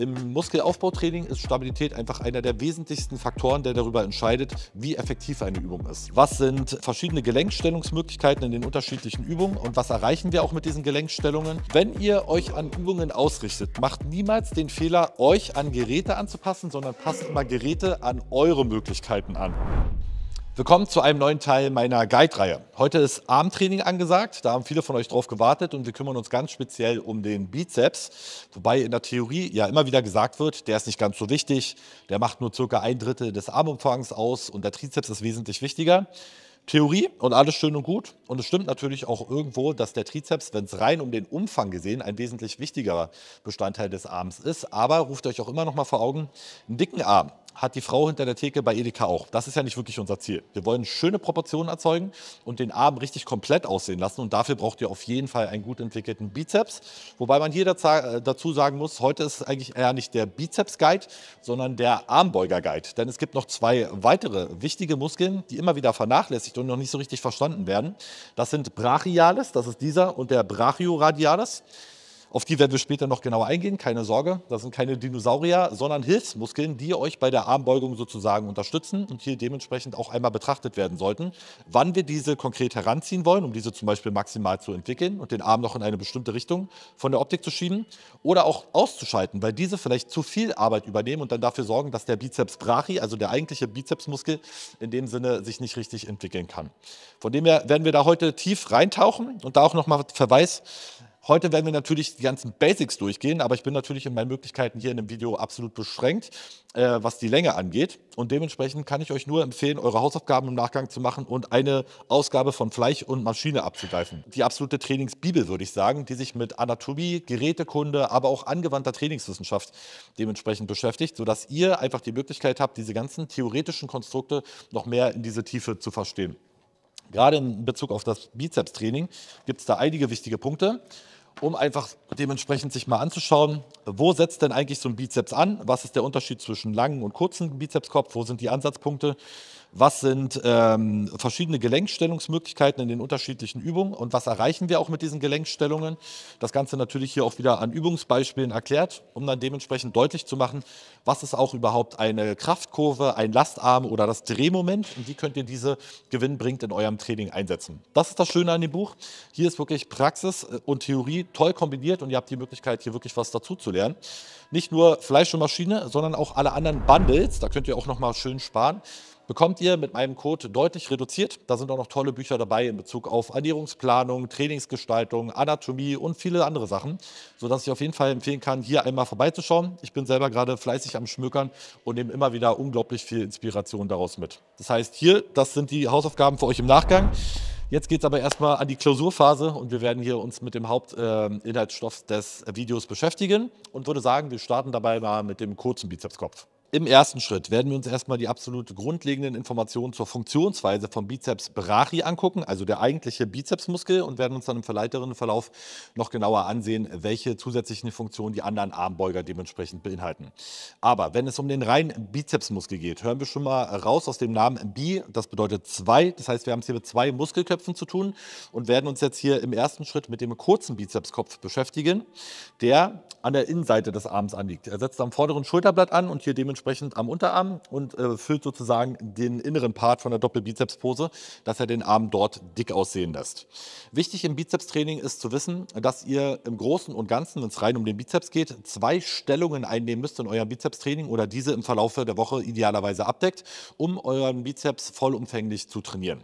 Im Muskelaufbautraining ist Stabilität einfach einer der wesentlichsten Faktoren, der darüber entscheidet, wie effektiv eine Übung ist. Was sind verschiedene Gelenkstellungsmöglichkeiten in den unterschiedlichen Übungen und was erreichen wir auch mit diesen Gelenkstellungen? Wenn ihr euch an Übungen ausrichtet, macht niemals den Fehler, euch an Geräte anzupassen, sondern passt immer Geräte an eure Möglichkeiten an. Willkommen zu einem neuen Teil meiner Guide-Reihe. Heute ist Armtraining angesagt, da haben viele von euch drauf gewartet und wir kümmern uns ganz speziell um den Bizeps. Wobei in der Theorie ja immer wieder gesagt wird, der ist nicht ganz so wichtig, der macht nur ca. 1/3 des Armumfangs aus und der Trizeps ist wesentlich wichtiger. Theorie und alles schön und gut. Und es stimmt natürlich auch irgendwo, dass der Trizeps, wenn es rein um den Umfang gesehen, ein wesentlich wichtigerer Bestandteil des Arms ist. Aber ruft euch auch immer noch mal vor Augen, einen dicken Arm hat die Frau hinter der Theke bei Edeka auch. Das ist ja nicht wirklich unser Ziel. Wir wollen schöne Proportionen erzeugen und den Arm richtig komplett aussehen lassen. Und dafür braucht ihr auf jeden Fall einen gut entwickelten Bizeps. Wobei man hier dazu sagen muss, heute ist eigentlich eher nicht der Bizeps-Guide, sondern der Armbeuger-Guide. Denn es gibt noch zwei weitere wichtige Muskeln, die immer wieder vernachlässigt und noch nicht so richtig verstanden werden. Das sind Brachialis, das ist dieser, und der Brachioradialis. Auf die werden wir später noch genauer eingehen, keine Sorge. Das sind keine Dinosaurier, sondern Hilfsmuskeln, die euch bei der Armbeugung sozusagen unterstützen und hier dementsprechend auch einmal betrachtet werden sollten. Wann wir diese konkret heranziehen wollen, um diese zum Beispiel maximal zu entwickeln und den Arm noch in eine bestimmte Richtung von der Optik zu schieben oder auch auszuschalten, weil diese vielleicht zu viel Arbeit übernehmen und dann dafür sorgen, dass der Bizeps brachii, also der eigentliche Bizepsmuskel, in dem Sinne sich nicht richtig entwickeln kann. Von dem her werden wir da heute tief reintauchen und da auch nochmal Verweis. Heute werden wir natürlich die ganzen Basics durchgehen, aber ich bin natürlich in meinen Möglichkeiten hier in dem Video absolut beschränkt, was die Länge angeht. Und dementsprechend kann ich euch nur empfehlen, eure Hausaufgaben im Nachgang zu machen und eine Ausgabe von Fleisch und Maschine abzugreifen. Die absolute Trainingsbibel, würde ich sagen, die sich mit Anatomie, Gerätekunde, aber auch angewandter Trainingswissenschaft dementsprechend beschäftigt, sodass ihr einfach die Möglichkeit habt, diese ganzen theoretischen Konstrukte noch mehr in diese Tiefe zu verstehen. Gerade in Bezug auf das Bizepstraining gibt es da einige wichtige Punkte, um einfach dementsprechend sich mal anzuschauen, wo setzt denn eigentlich so ein Bizeps an? Was ist der Unterschied zwischen langen und kurzen Bizepskopf? Wo sind die Ansatzpunkte? Was sind verschiedene Gelenkstellungsmöglichkeiten in den unterschiedlichen Übungen und was erreichen wir auch mit diesen Gelenkstellungen? Das Ganze natürlich hier auch wieder an Übungsbeispielen erklärt, um dann dementsprechend deutlich zu machen, was ist auch überhaupt eine Kraftkurve, ein Lastarm oder das Drehmoment und wie könnt ihr diese gewinnbringend in eurem Training einsetzen. Das ist das Schöne an dem Buch. Hier ist wirklich Praxis und Theorie toll kombiniert und ihr habt die Möglichkeit, hier wirklich was dazu zu lernen. Nicht nur Fleisch und Maschine, sondern auch alle anderen Bundles, da könnt ihr auch nochmal schön sparen, bekommt ihr mit meinem Code deutlich reduziert. Da sind auch noch tolle Bücher dabei in Bezug auf Ernährungsplanung, Trainingsgestaltung, Anatomie und viele andere Sachen, sodass ich auf jeden Fall empfehlen kann, hier einmal vorbeizuschauen. Ich bin selber gerade fleißig am Schmökern und nehme immer wieder unglaublich viel Inspiration daraus mit. Das heißt hier, das sind die Hausaufgaben für euch im Nachgang. Jetzt geht es aber erstmal an die Klausurphase und wir werden hier uns mit dem Hauptinhaltsstoff des Videos beschäftigen und würde sagen, wir starten dabei mal mit dem kurzen Bizepskopf. Im ersten Schritt werden wir uns erstmal die absolut grundlegenden Informationen zur Funktionsweise vom Bizeps brachii angucken, also der eigentliche Bizepsmuskel, und werden uns dann im weiteren Verlauf noch genauer ansehen, welche zusätzlichen Funktionen die anderen Armbeuger dementsprechend beinhalten. Aber wenn es um den reinen Bizepsmuskel geht, hören wir schon mal raus aus dem Namen Bi, das bedeutet zwei, das heißt, wir haben es hier mit zwei Muskelköpfen zu tun und werden uns jetzt hier im ersten Schritt mit dem kurzen Bizepskopf beschäftigen, der an der Innenseite des Arms anliegt. Er setzt am vorderen Schulterblatt an und hier dementsprechend am Unterarm und füllt sozusagen den inneren Part von der Doppelbizepspose, dass er den Arm dort dick aussehen lässt. Wichtig im Bizepstraining ist zu wissen, dass ihr im Großen und Ganzen, wenn es rein um den Bizeps geht, zwei Stellungen einnehmen müsst in eurem Bizepstraining oder diese im Verlauf der Woche idealerweise abdeckt, um euren Bizeps vollumfänglich zu trainieren.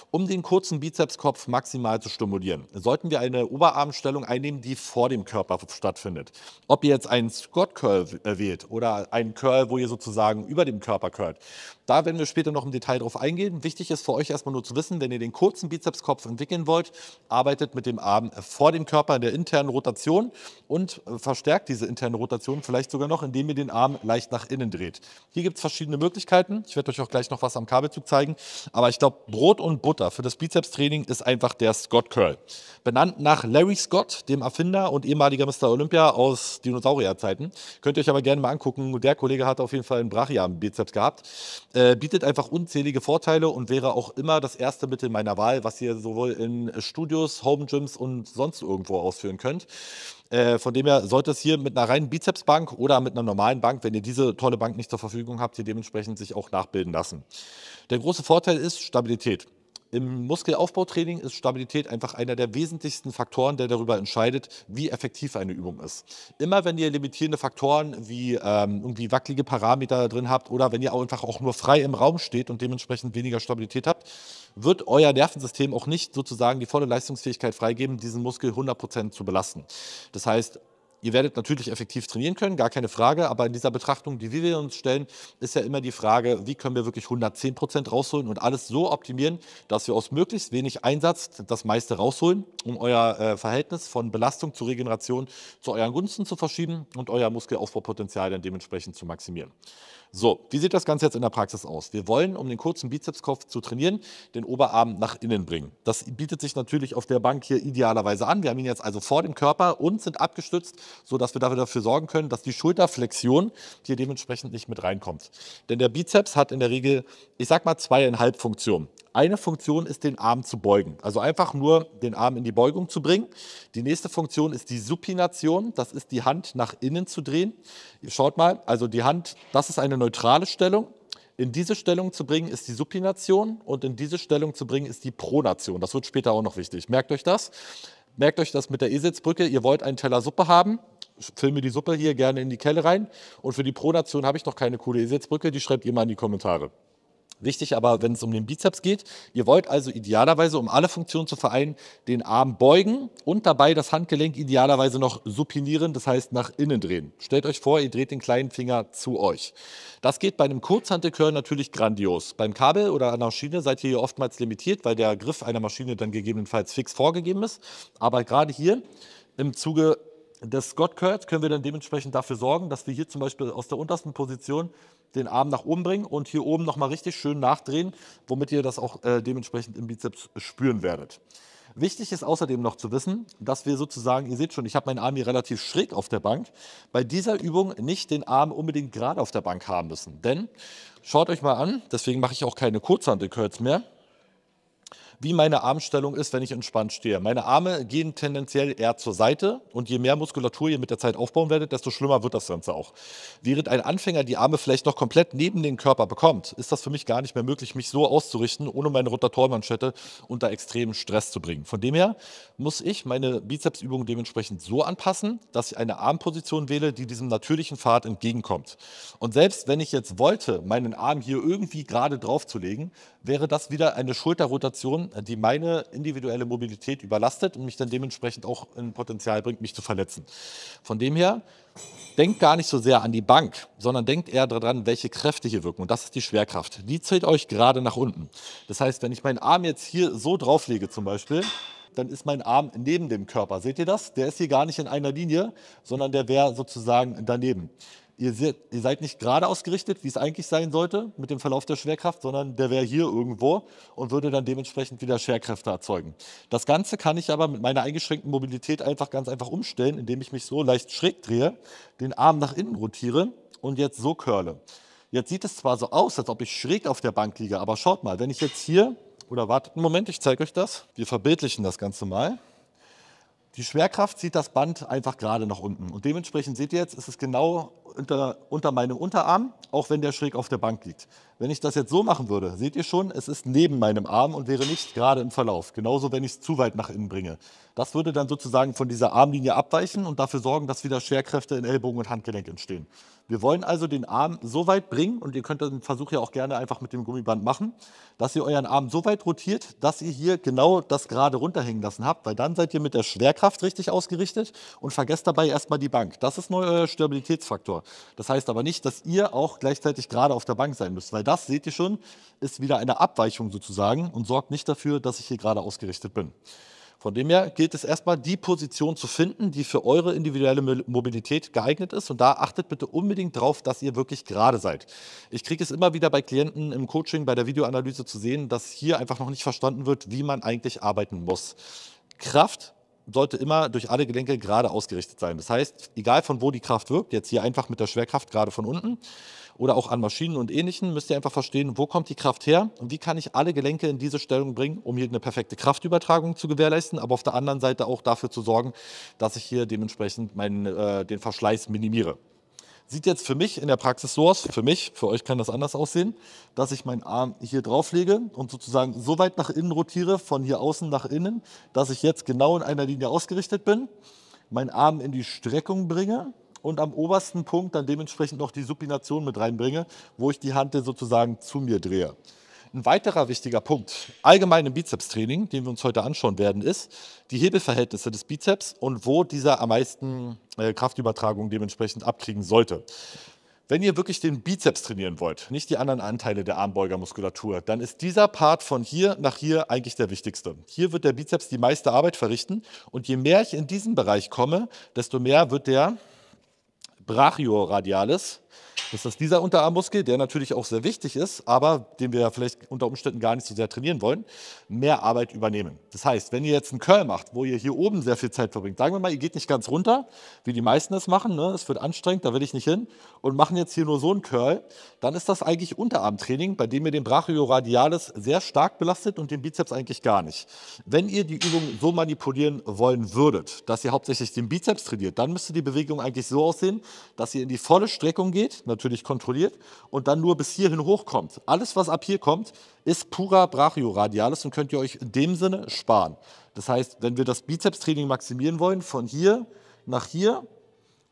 Um den kurzen Bizepskopf maximal zu stimulieren, sollten wir eine Oberarmstellung einnehmen, die vor dem Körper stattfindet. Ob ihr jetzt einen Squat Curl wählt oder einen Curl, wo ihr sozusagen über dem Körper curlt, da werden wir später noch im Detail drauf eingehen. Wichtig ist für euch erstmal nur zu wissen, wenn ihr den kurzen Bizepskopf entwickeln wollt, arbeitet mit dem Arm vor dem Körper in der internen Rotation und verstärkt diese interne Rotation vielleicht sogar noch, indem ihr den Arm leicht nach innen dreht. Hier gibt es verschiedene Möglichkeiten. Ich werde euch auch gleich noch was am Kabelzug zeigen. Aber ich glaube, Brot und Butter für das Bizepstraining ist einfach der Scott Curl. Benannt nach Larry Scott, dem Erfinder und ehemaliger Mr. Olympia aus Dinosaurierzeiten. Könnt ihr euch aber gerne mal angucken. Der Kollege hat auf jeden Fall einen Brachial-Bizeps gehabt. Bietet einfach unzählige Vorteile und wäre auch immer das erste Mittel meiner Wahl, was ihr sowohl in Studios, Home Gyms und sonst irgendwo ausführen könnt. Von dem her sollte es hier mit einer reinen Bizepsbank oder mit einer normalen Bank, wenn ihr diese tolle Bank nicht zur Verfügung habt, hier dementsprechend sich auch nachbilden lassen. Der große Vorteil ist Stabilität. Im Muskelaufbautraining ist Stabilität einfach einer der wesentlichsten Faktoren, der darüber entscheidet, wie effektiv eine Übung ist. Immer wenn ihr limitierende Faktoren wie irgendwie wackelige Parameter drin habt oder wenn ihr einfach auch nur frei im Raum steht und dementsprechend weniger Stabilität habt, wird euer Nervensystem auch nicht sozusagen die volle Leistungsfähigkeit freigeben, diesen Muskel 100% zu belasten. Das heißt, ihr werdet natürlich effektiv trainieren können, gar keine Frage, aber in dieser Betrachtung, die wir uns stellen, ist ja immer die Frage, wie können wir wirklich 110% rausholen und alles so optimieren, dass wir aus möglichst wenig Einsatz das meiste rausholen, um euer Verhältnis von Belastung zu Regeneration zu euren Gunsten zu verschieben und euer Muskelaufbaupotenzial dann dementsprechend zu maximieren. So, wie sieht das Ganze jetzt in der Praxis aus? Wir wollen, um den kurzen Bizepskopf zu trainieren, den Oberarm nach innen bringen. Das bietet sich natürlich auf der Bank hier idealerweise an. Wir haben ihn jetzt also vor dem Körper und sind abgestützt, sodass wir dafür sorgen können, dass die Schulterflexion hier dementsprechend nicht mit reinkommt. Denn der Bizeps hat in der Regel, ich sag mal, 2,5 Funktionen. Eine Funktion ist, den Arm zu beugen, also einfach nur den Arm in die Beugung zu bringen. Die nächste Funktion ist die Supination, das ist die Hand nach innen zu drehen. Schaut mal, also die Hand, das ist eine neutrale Stellung. In diese Stellung zu bringen ist die Supination und in diese Stellung zu bringen ist die Pronation. Das wird später auch noch wichtig. Merkt euch das. Merkt euch das mit der E-Sitzbrücke. Ihr wollt einen Teller Suppe haben. Filme die Suppe hier gerne in die Kelle rein. Und für die Pronation habe ich noch keine coole E-Sitzbrücke. Die schreibt ihr mal in die Kommentare. Wichtig aber, wenn es um den Bizeps geht, ihr wollt also idealerweise, um alle Funktionen zu vereinen, den Arm beugen und dabei das Handgelenk idealerweise noch supinieren, das heißt nach innen drehen. Stellt euch vor, ihr dreht den kleinen Finger zu euch. Das geht bei einem Kurzhantelcurl natürlich grandios. Beim Kabel oder einer Maschine seid ihr hier oftmals limitiert, weil der Griff einer Maschine dann gegebenenfalls fix vorgegeben ist. Aber gerade hier im Zuge des Scott Curls können wir dann dementsprechend dafür sorgen, dass wir hier zum Beispiel aus der untersten Position den Arm nach oben bringen und hier oben nochmal richtig schön nachdrehen, womit ihr das auch dementsprechend im Bizeps spüren werdet. Wichtig ist außerdem noch zu wissen, dass wir sozusagen, ihr seht schon, ich habe meinen Arm hier relativ schräg auf der Bank, bei dieser Übung nicht den Arm unbedingt gerade auf der Bank haben müssen. Denn, schaut euch mal an, deswegen mache ich auch keine Kurzhantelcurls mehr, wie meine Armstellung ist, wenn ich entspannt stehe. Meine Arme gehen tendenziell eher zur Seite und je mehr Muskulatur ihr mit der Zeit aufbauen werdet, desto schlimmer wird das Ganze auch. Während ein Anfänger die Arme vielleicht noch komplett neben den Körper bekommt, ist das für mich gar nicht mehr möglich, mich so auszurichten, ohne meine Rotatorenmanschette unter extremen Stress zu bringen. Von dem her muss ich meine Bizepsübung dementsprechend so anpassen, dass ich eine Armposition wähle, die diesem natürlichen Pfad entgegenkommt. Und selbst wenn ich jetzt wollte, meinen Arm hier irgendwie gerade drauf zu legen, wäre das wieder eine Schulterrotation, die meine individuelle Mobilität überlastet und mich dann dementsprechend auch in Potenzial bringt, mich zu verletzen. Von dem her, denkt gar nicht so sehr an die Bank, sondern denkt eher daran, welche Kräfte hier wirken. Und das ist die Schwerkraft. Die zählt euch gerade nach unten. Das heißt, wenn ich meinen Arm jetzt hier so drauflege zum Beispiel, dann ist mein Arm neben dem Körper. Seht ihr das? Der ist hier gar nicht in einer Linie, sondern der wäre sozusagen daneben. Ihr seid nicht gerade ausgerichtet, wie es eigentlich sein sollte mit dem Verlauf der Schwerkraft, sondern der wäre hier irgendwo und würde dann dementsprechend wieder Schwerkräfte erzeugen. Das Ganze kann ich aber mit meiner eingeschränkten Mobilität ganz einfach umstellen, indem ich mich so leicht schräg drehe, den Arm nach innen rotiere und jetzt so curle. Jetzt sieht es zwar so aus, als ob ich schräg auf der Bank liege, aber schaut mal, wenn ich jetzt hier, oder wartet einen Moment, ich zeige euch das, wir verbildlichen das Ganze mal. Die Schwerkraft zieht das Band einfach gerade nach unten. Und dementsprechend seht ihr jetzt, ist es genau unter meinem Unterarm, auch wenn der schräg auf der Bank liegt. Wenn ich das jetzt so machen würde, seht ihr schon, es ist neben meinem Arm und wäre nicht gerade im Verlauf. Genauso, wenn ich es zu weit nach innen bringe. Das würde dann sozusagen von dieser Armlinie abweichen und dafür sorgen, dass wieder Schwerkräfte in Ellbogen und Handgelenk entstehen. Wir wollen also den Arm so weit bringen, und ihr könnt den Versuch ja auch gerne einfach mit dem Gummiband machen, dass ihr euren Arm so weit rotiert, dass ihr hier genau das gerade runterhängen lassen habt, weil dann seid ihr mit der Schwerkraft richtig ausgerichtet und vergesst dabei erstmal die Bank. Das ist neu euer Stabilitätsfaktor. Das heißt aber nicht, dass ihr auch gleichzeitig gerade auf der Bank sein müsst, weil das, seht ihr schon, ist wieder eine Abweichung sozusagen und sorgt nicht dafür, dass ich hier gerade ausgerichtet bin. Von dem her gilt es erstmal, die Position zu finden, die für eure individuelle Mobilität geeignet ist. Und da achtet bitte unbedingt darauf, dass ihr wirklich gerade seid. Ich kriege es immer wieder bei Klienten im Coaching, bei der Videoanalyse zu sehen, dass hier einfach noch nicht verstanden wird, wie man eigentlich arbeiten muss. Kraft sollte immer durch alle Gelenke gerade ausgerichtet sein. Das heißt, egal von wo die Kraft wirkt, jetzt hier einfach mit der Schwerkraft gerade von unten oder auch an Maschinen und Ähnlichem, müsst ihr einfach verstehen, wo kommt die Kraft her und wie kann ich alle Gelenke in diese Stellung bringen, um hier eine perfekte Kraftübertragung zu gewährleisten, aber auf der anderen Seite auch dafür zu sorgen, dass ich hier dementsprechend den Verschleiß minimiere. Sieht jetzt für mich in der Praxis so aus, für euch kann das anders aussehen, dass ich meinen Arm hier drauf lege und sozusagen so weit nach innen rotiere, von hier außen nach innen, dass ich jetzt genau in einer Linie ausgerichtet bin, meinen Arm in die Streckung bringe und am obersten Punkt dann dementsprechend noch die Supination mit reinbringe, wo ich die Hantel sozusagen zu mir drehe. Ein weiterer wichtiger Punkt, allgemein im Bizepstraining, den wir uns heute anschauen werden, ist die Hebelverhältnisse des Bizeps und wo dieser am meisten Kraftübertragung dementsprechend abkriegen sollte. Wenn ihr wirklich den Bizeps trainieren wollt, nicht die anderen Anteile der Armbeugermuskulatur, dann ist dieser Part von hier nach hier eigentlich der wichtigste. Hier wird der Bizeps die meiste Arbeit verrichten und je mehr ich in diesen Bereich komme, desto mehr wird der Brachioradialis, das ist dieser Unterarmmuskel, der natürlich auch sehr wichtig ist, aber den wir vielleicht unter Umständen gar nicht so sehr trainieren wollen, mehr Arbeit übernehmen. Das heißt, wenn ihr jetzt einen Curl macht, wo ihr hier oben sehr viel Zeit verbringt, sagen wir mal, ihr geht nicht ganz runter, wie die meisten es machen, ne? Es wird anstrengend, da will ich nicht hin, und machen jetzt hier nur so einen Curl, dann ist das eigentlich Unterarmtraining, bei dem ihr den Brachioradialis sehr stark belastet und den Bizeps eigentlich gar nicht. Wenn ihr die Übung so manipulieren wollen würdet, dass ihr hauptsächlich den Bizeps trainiert, dann müsste die Bewegung eigentlich so aussehen, dass ihr in die volle Streckung geht, natürlich kontrolliert, und dann nur bis hierhin hochkommt. Alles, was ab hier kommt, ist purer Brachioradialis und könnt ihr euch in dem Sinne sparen. Das heißt, wenn wir das Bizepstraining maximieren wollen, von hier nach hier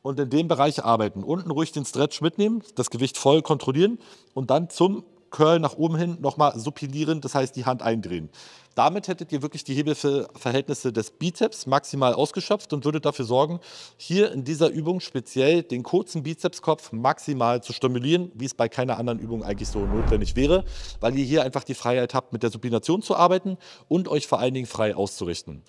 und in dem Bereich arbeiten. Unten ruhig den Stretch mitnehmen, das Gewicht voll kontrollieren und dann zum Curl nach oben hin nochmal supinieren, das heißt die Hand eindrehen. Damit hättet ihr wirklich die Hebelverhältnisse des Bizeps maximal ausgeschöpft und würdet dafür sorgen, hier in dieser Übung speziell den kurzen Bizepskopf maximal zu stimulieren, wie es bei keiner anderen Übung eigentlich so notwendig wäre, weil ihr hier einfach die Freiheit habt, mit der Supination zu arbeiten und euch vor allen Dingen frei auszurichten.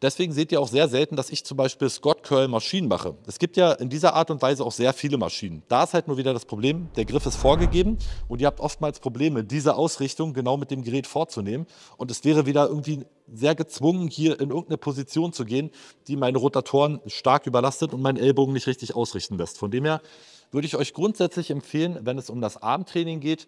Deswegen seht ihr auch sehr selten, dass ich zum Beispiel Scott Curl Maschinen mache. Es gibt ja in dieser Art und Weise auch sehr viele Maschinen. Da ist halt nur wieder das Problem, der Griff ist vorgegeben und ihr habt oftmals Probleme, diese Ausrichtung genau mit dem Gerät vorzunehmen. Und es wäre wieder irgendwie sehr gezwungen, hier in irgendeine Position zu gehen, die meine Rotatoren stark überlastet und meinen Ellbogen nicht richtig ausrichten lässt. Von dem her würde ich euch grundsätzlich empfehlen, wenn es um das Armtraining geht,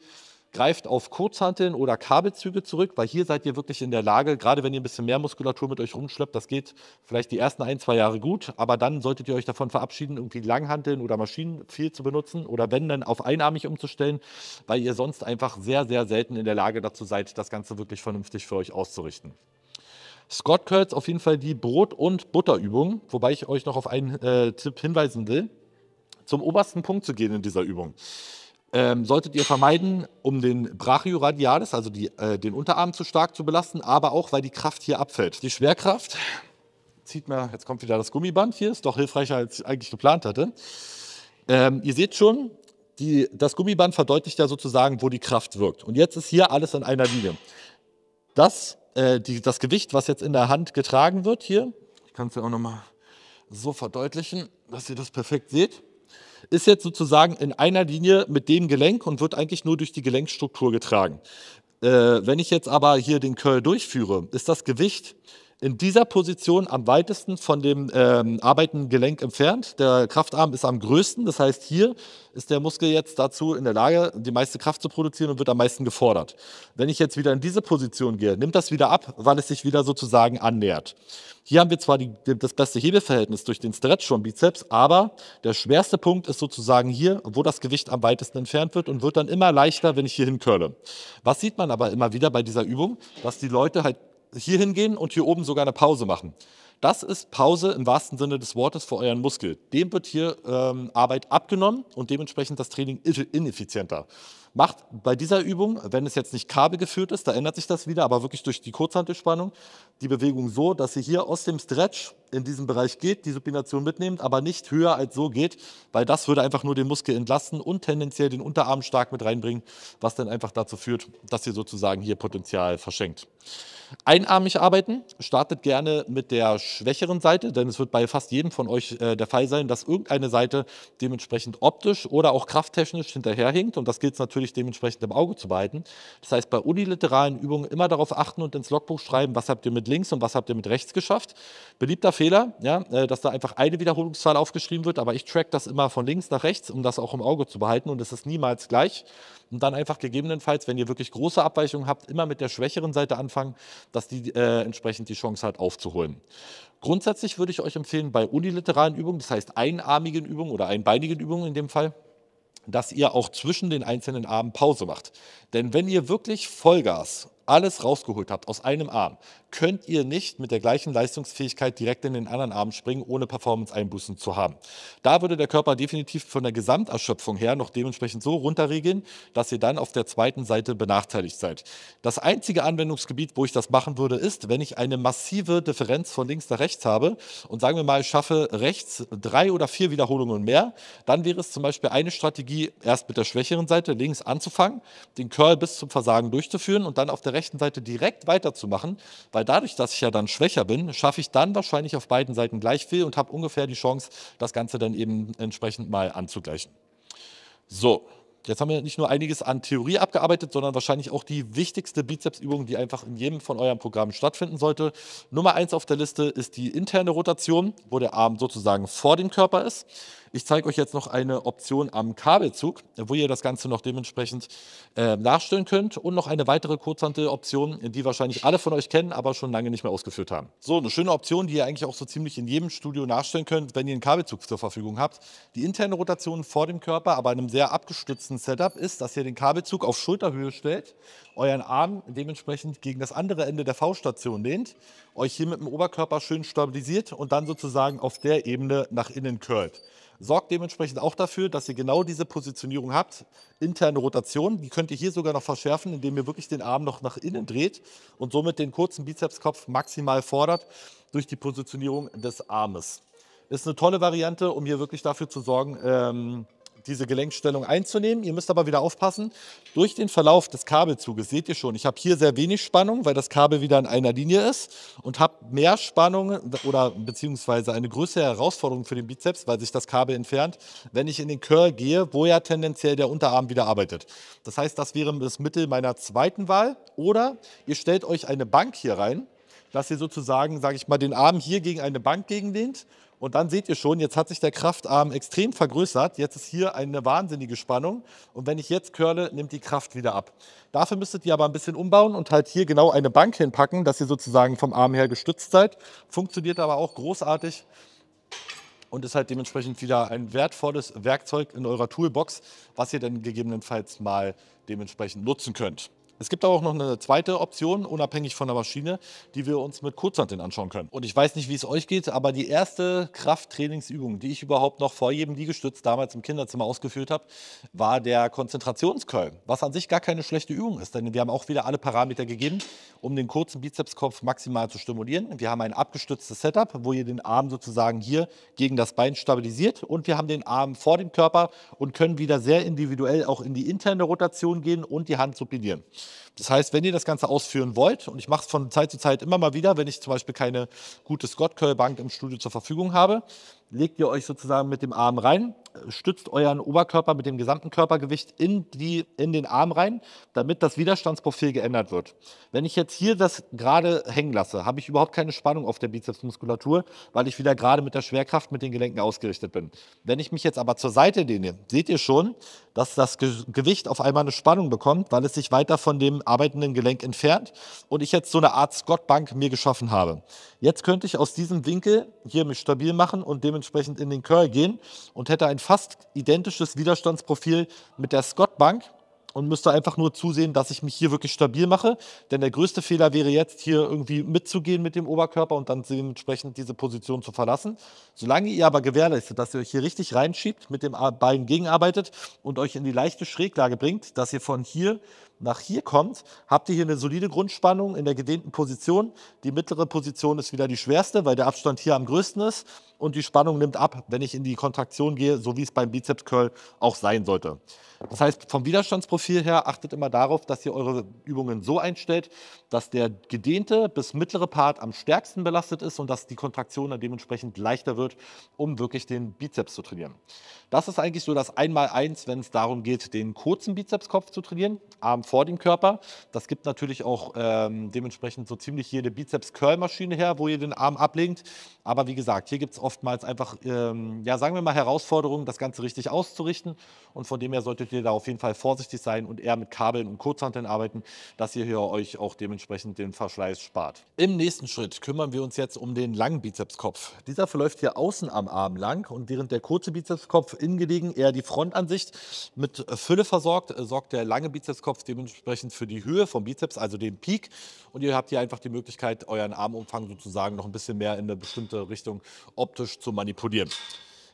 greift auf Kurzhanteln oder Kabelzüge zurück, weil hier seid ihr wirklich in der Lage, gerade wenn ihr ein bisschen mehr Muskulatur mit euch rumschleppt, das geht vielleicht die ersten 1-2 Jahre gut, aber dann solltet ihr euch davon verabschieden, irgendwie Langhanteln oder Maschinen viel zu benutzen oder wenn, dann auf einarmig umzustellen, weil ihr sonst einfach sehr, sehr selten in der Lage dazu seid, das Ganze wirklich vernünftig für euch auszurichten. Scott Curls auf jeden Fall die Brot- und Butterübung, wobei ich euch noch auf einen Tipp hinweisen will, zum obersten Punkt zu gehen in dieser Übung. Solltet ihr vermeiden, um den Brachioradialis, also den Unterarm zu stark zu belasten, aber auch, weil die Kraft hier abfällt. Die Schwerkraft zieht mir, jetzt kommt wieder das Gummiband hier, ist doch hilfreicher, als ich eigentlich geplant hatte. Ihr seht schon, das Gummiband verdeutlicht ja sozusagen, wo die Kraft wirkt. Und jetzt ist hier alles in einer Linie. Das Gewicht, was jetzt in der Hand getragen wird hier, ich kann es ja auch nochmal so verdeutlichen, dass ihr das perfekt seht, ist jetzt sozusagen in einer Linie mit dem Gelenk und wird eigentlich nur durch die Gelenkstruktur getragen. Wenn ich jetzt aber hier den Curl durchführe, ist das Gewicht in dieser Position am weitesten von dem arbeitenden Gelenk entfernt. Der Kraftarm ist am größten, das heißt, hier ist der Muskel jetzt dazu in der Lage, die meiste Kraft zu produzieren und wird am meisten gefordert. Wenn ich jetzt wieder in diese Position gehe, nimmt das wieder ab, weil es sich wieder sozusagen annähert. Hier haben wir zwar das beste Hebelverhältnis durch den Stretch vom Bizeps, aber der schwerste Punkt ist sozusagen hier, wo das Gewicht am weitesten entfernt wird und wird dann immer leichter, wenn ich hier hincurle. Was sieht man aber immer wieder bei dieser Übung? Dass die Leute halt hier hingehen und hier oben sogar eine Pause machen. Das ist Pause im wahrsten Sinne des Wortes für euren Muskel. Dem wird hier Arbeit abgenommen und dementsprechend das Training ineffizienter. Macht bei dieser Übung, wenn es jetzt nicht kabelgeführt ist, da ändert sich das wieder, aber wirklich durch die Kurzhantelspannung, die Bewegung so, dass ihr hier aus dem Stretch in diesen Bereich geht, die Supination mitnehmt, aber nicht höher als so geht, weil das würde einfach nur den Muskel entlasten und tendenziell den Unterarm stark mit reinbringen, was dann einfach dazu führt, dass ihr sozusagen hier Potenzial verschenkt. Einarmig arbeiten, startet gerne mit der schwächeren Seite, denn es wird bei fast jedem von euch der Fall sein, dass irgendeine Seite dementsprechend optisch oder auch krafttechnisch hinterherhinkt und das gilt es natürlich dementsprechend im Auge zu behalten. Das heißt, bei unilateralen Übungen immer darauf achten und ins Logbuch schreiben, was habt ihr mit links und was habt ihr mit rechts geschafft. Beliebter Fehler, ja, dass da einfach eine Wiederholungszahl aufgeschrieben wird, aber ich track das immer von links nach rechts, um das auch im Auge zu behalten und es ist niemals gleich. Und dann einfach gegebenenfalls, wenn ihr wirklich große Abweichungen habt, immer mit der schwächeren Seite anfangen, dass die entsprechend die Chance hat aufzuholen. Grundsätzlich würde ich euch empfehlen, bei unilateralen Übungen, das heißt einarmigen Übungen oder einbeinigen Übungen in dem Fall, dass ihr auch zwischen den einzelnen Armen Pause macht. Denn wenn ihr wirklich Vollgas alles rausgeholt habt aus einem Arm, könnt ihr nicht mit der gleichen Leistungsfähigkeit direkt in den anderen Arm springen, ohne Performance-Einbußen zu haben. Da würde der Körper definitiv von der Gesamterschöpfung her noch dementsprechend so runterregeln, dass ihr dann auf der zweiten Seite benachteiligt seid. Das einzige Anwendungsgebiet, wo ich das machen würde, ist, wenn ich eine massive Differenz von links nach rechts habe und sagen wir mal, ich schaffe rechts 3 oder 4 Wiederholungen mehr, dann wäre es zum Beispiel eine Strategie, erst mit der schwächeren Seite links anzufangen, den Curl bis zum Versagen durchzuführen und dann auf der rechten Seite direkt weiterzumachen, weil dadurch, dass ich ja dann schwächer bin, schaffe ich dann wahrscheinlich auf beiden Seiten gleich viel und habe ungefähr die Chance, das Ganze dann eben entsprechend mal anzugleichen. So, jetzt haben wir nicht nur einiges an Theorie abgearbeitet, sondern wahrscheinlich auch die wichtigste Bizepsübung, die einfach in jedem von euren Programmen stattfinden sollte. Nummer 1 auf der Liste ist die interne Rotation, wo der Arm sozusagen vor dem Körper ist. Ich zeige euch jetzt noch eine Option am Kabelzug, wo ihr das Ganze noch dementsprechend nachstellen könnt und noch eine weitere Kurzhantel-Option, die wahrscheinlich alle von euch kennen, aber schon lange nicht mehr ausgeführt haben. So, eine schöne Option, die ihr eigentlich auch so ziemlich in jedem Studio nachstellen könnt, wenn ihr einen Kabelzug zur Verfügung habt. Die interne Rotation vor dem Körper, aber in einem sehr abgestützten Setup ist, dass ihr den Kabelzug auf Schulterhöhe stellt, euren Arm dementsprechend gegen das andere Ende der V-Station lehnt, euch hier mit dem Oberkörper schön stabilisiert und dann sozusagen auf der Ebene nach innen curlt. Sorgt dementsprechend auch dafür, dass ihr genau diese Positionierung habt. Interne Rotation, die könnt ihr hier sogar noch verschärfen, indem ihr wirklich den Arm noch nach innen dreht und somit den kurzen Bizepskopf maximal fordert durch die Positionierung des Armes. Ist eine tolle Variante, um hier wirklich dafür zu sorgen, diese Gelenkstellung einzunehmen. Ihr müsst aber wieder aufpassen, durch den Verlauf des Kabelzuges seht ihr schon, ich habe hier sehr wenig Spannung, weil das Kabel wieder in einer Linie ist und habe mehr Spannung oder beziehungsweise eine größere Herausforderung für den Bizeps, weil sich das Kabel entfernt, wenn ich in den Curl gehe, wo ja tendenziell der Unterarm wieder arbeitet. Das heißt, das wäre das Mittel meiner zweiten Wahl oder ihr stellt euch eine Bank hier rein, dass ihr sozusagen, sage ich mal, den Arm hier gegen eine Bank gegenlehnt. Und dann seht ihr schon, jetzt hat sich der Kraftarm extrem vergrößert. Jetzt ist hier eine wahnsinnige Spannung. Und wenn ich jetzt curle, nimmt die Kraft wieder ab. Dafür müsstet ihr aber ein bisschen umbauen und halt hier genau eine Bank hinpacken, dass ihr sozusagen vom Arm her gestützt seid. Funktioniert aber auch großartig und ist halt dementsprechend wieder ein wertvolles Werkzeug in eurer Toolbox, was ihr dann gegebenenfalls mal dementsprechend nutzen könnt. Es gibt aber auch noch eine zweite Option, unabhängig von der Maschine, die wir uns mit Kurzhanteln anschauen können. Und ich weiß nicht, wie es euch geht, aber die erste Krafttrainingsübung, die ich überhaupt noch vor jedem Liegestütz damals im Kinderzimmer ausgeführt habe, war der Konzentrationscurl, was an sich gar keine schlechte Übung ist, denn wir haben auch wieder alle Parameter gegeben, um den kurzen Bizepskopf maximal zu stimulieren. Wir haben ein abgestütztes Setup, wo ihr den Arm sozusagen hier gegen das Bein stabilisiert und wir haben den Arm vor dem Körper und können wieder sehr individuell auch in die interne Rotation gehen und die Hand supinieren. Das heißt, wenn ihr das Ganze ausführen wollt, und ich mache es von Zeit zu Zeit immer mal wieder, wenn ich zum Beispiel keine gute Scott-Curl-Bank im Studio zur Verfügung habe, legt ihr euch sozusagen mit dem Arm rein, stützt euren Oberkörper mit dem gesamten Körpergewicht in den Arm rein, damit das Widerstandsprofil geändert wird. Wenn ich jetzt hier das gerade hängen lasse, habe ich überhaupt keine Spannung auf der Bizepsmuskulatur, weil ich wieder gerade mit der Schwerkraft mit den Gelenken ausgerichtet bin. Wenn ich mich jetzt aber zur Seite lehne, seht ihr schon, dass das Gewicht auf einmal eine Spannung bekommt, weil es sich weiter von dem arbeitenden Gelenk entfernt und ich jetzt so eine Art Scott-Bank mir geschaffen habe. Jetzt könnte ich aus diesem Winkel hier mich stabil machen und dementsprechend in den Curl gehen und hätte ein fast identisches Widerstandsprofil mit der Scott-Bank und müsste einfach nur zusehen, dass ich mich hier wirklich stabil mache. Denn der größte Fehler wäre jetzt, hier irgendwie mitzugehen mit dem Oberkörper und dann dementsprechend diese Position zu verlassen. Solange ihr aber gewährleistet, dass ihr euch hier richtig reinschiebt, mit dem Bein gegenarbeitet und euch in die leichte Schräglage bringt, dass ihr von hier nach hier kommt, habt ihr hier eine solide Grundspannung in der gedehnten Position. Die mittlere Position ist wieder die schwerste, weil der Abstand hier am größten ist. und die Spannung nimmt ab, wenn ich in die Kontraktion gehe, so wie es beim Bizeps Curl auch sein sollte. Das heißt, vom Widerstandsprofil her achtet immer darauf, dass ihr eure Übungen so einstellt, dass der gedehnte bis mittlere Part am stärksten belastet ist und dass die Kontraktion dann dementsprechend leichter wird, um wirklich den Bizeps zu trainieren. Das ist eigentlich so das Einmaleins, wenn es darum geht, den kurzen Bizepskopf zu trainieren, Arm vor dem Körper. Das gibt natürlich auch dementsprechend so ziemlich jede Bizeps-Curl-Maschine her, wo ihr den Arm ablegt. Aber wie gesagt, hier gibt es oftmals einfach, ja, sagen wir mal, Herausforderungen, das Ganze richtig auszurichten. Und von dem her solltet ihr da auf jeden Fall vorsichtig sein und eher mit Kabeln und Kurzhanteln arbeiten, dass ihr hier euch auch dementsprechend den Verschleiß spart. Im nächsten Schritt kümmern wir uns jetzt um den langen Bizepskopf. Dieser verläuft hier außen am Arm lang und während der kurze Bizepskopf innen gelegen eher die Frontansicht mit Fülle versorgt, sorgt der lange Bizepskopf dementsprechend für die Höhe vom Bizeps, also den Peak. Und ihr habt hier einfach die Möglichkeit, euren Armumfang sozusagen noch ein bisschen mehr in eine bestimmte Richtung optisch zu manipulieren.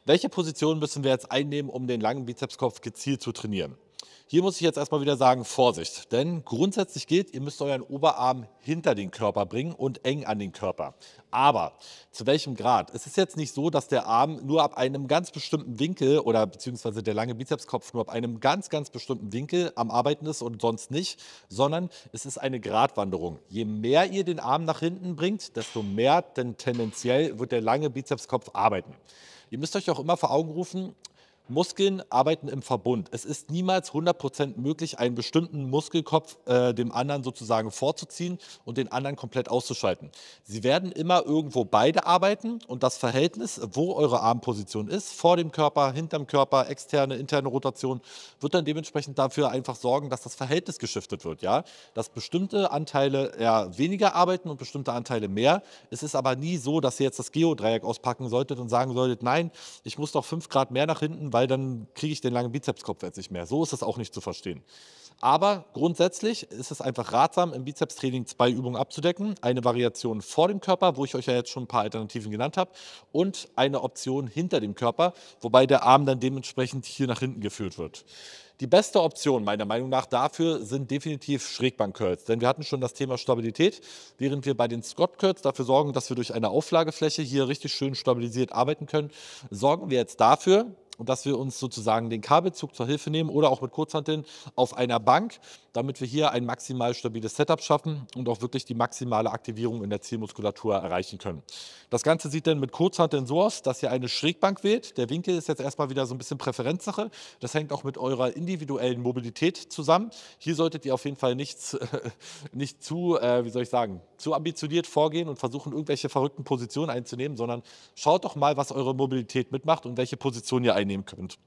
Welche Position müssen wir jetzt einnehmen, um den langen Bizepskopf gezielt zu trainieren? Hier muss ich jetzt erstmal wieder sagen, Vorsicht, denn grundsätzlich gilt, ihr müsst euren Oberarm hinter den Körper bringen und eng an den Körper. Aber zu welchem Grad? Es ist jetzt nicht so, dass der Arm nur ab einem ganz bestimmten Winkel oder beziehungsweise der lange Bizepskopf nur ab einem ganz, ganz bestimmten Winkel am Arbeiten ist und sonst nicht, sondern es ist eine Gratwanderung. Je mehr ihr den Arm nach hinten bringt, desto mehr denn tendenziell wird der lange Bizepskopf arbeiten. Ihr müsst euch auch immer vor Augen rufen, Muskeln arbeiten im Verbund. Es ist niemals 100% möglich, einen bestimmten Muskelkopf dem anderen sozusagen vorzuziehen und den anderen komplett auszuschalten. Sie werden immer irgendwo beide arbeiten und das Verhältnis, wo eure Armposition ist, vor dem Körper, hinterm Körper, externe, interne Rotation, wird dann dementsprechend dafür einfach sorgen, dass das Verhältnis geschiftet wird. Ja? Dass bestimmte Anteile eher weniger arbeiten und bestimmte Anteile mehr. Es ist aber nie so, dass ihr jetzt das Geodreieck auspacken solltet und sagen solltet, nein, ich muss doch 5 Grad mehr nach hinten, weil dann kriege ich den langen Bizepskopf jetzt nicht mehr. So ist es auch nicht zu verstehen. Aber grundsätzlich ist es einfach ratsam, im Bizepstraining 2 Übungen abzudecken. Eine Variation vor dem Körper, wo ich euch ja jetzt schon ein paar Alternativen genannt habe, und eine Option hinter dem Körper, wobei der Arm dann dementsprechend hier nach hinten geführt wird. Die beste Option meiner Meinung nach dafür sind definitiv Schrägbank-Curls, denn wir hatten schon das Thema Stabilität, während wir bei den Squat-Curls dafür sorgen, dass wir durch eine Auflagefläche hier richtig schön stabilisiert arbeiten können, sorgen wir jetzt dafür, dass wir uns sozusagen den Kabelzug zur Hilfe nehmen oder auch mit Kurzhanteln auf einer Bank, damit wir hier ein maximal stabiles Setup schaffen und auch wirklich die maximale Aktivierung in der Zielmuskulatur erreichen können. Das Ganze sieht dann mit Kurzhanteln so aus, dass ihr eine Schrägbank wählt. Der Winkel ist jetzt erstmal wieder so ein bisschen Präferenzsache. Das hängt auch mit eurer individuellen Mobilität zusammen. Hier solltet ihr auf jeden Fall nicht zu, wie soll ich sagen, zu ambitioniert vorgehen und versuchen, irgendwelche verrückten Positionen einzunehmen, sondern schaut doch mal, was eure Mobilität mitmacht und welche Position ihr einnehmen könnt.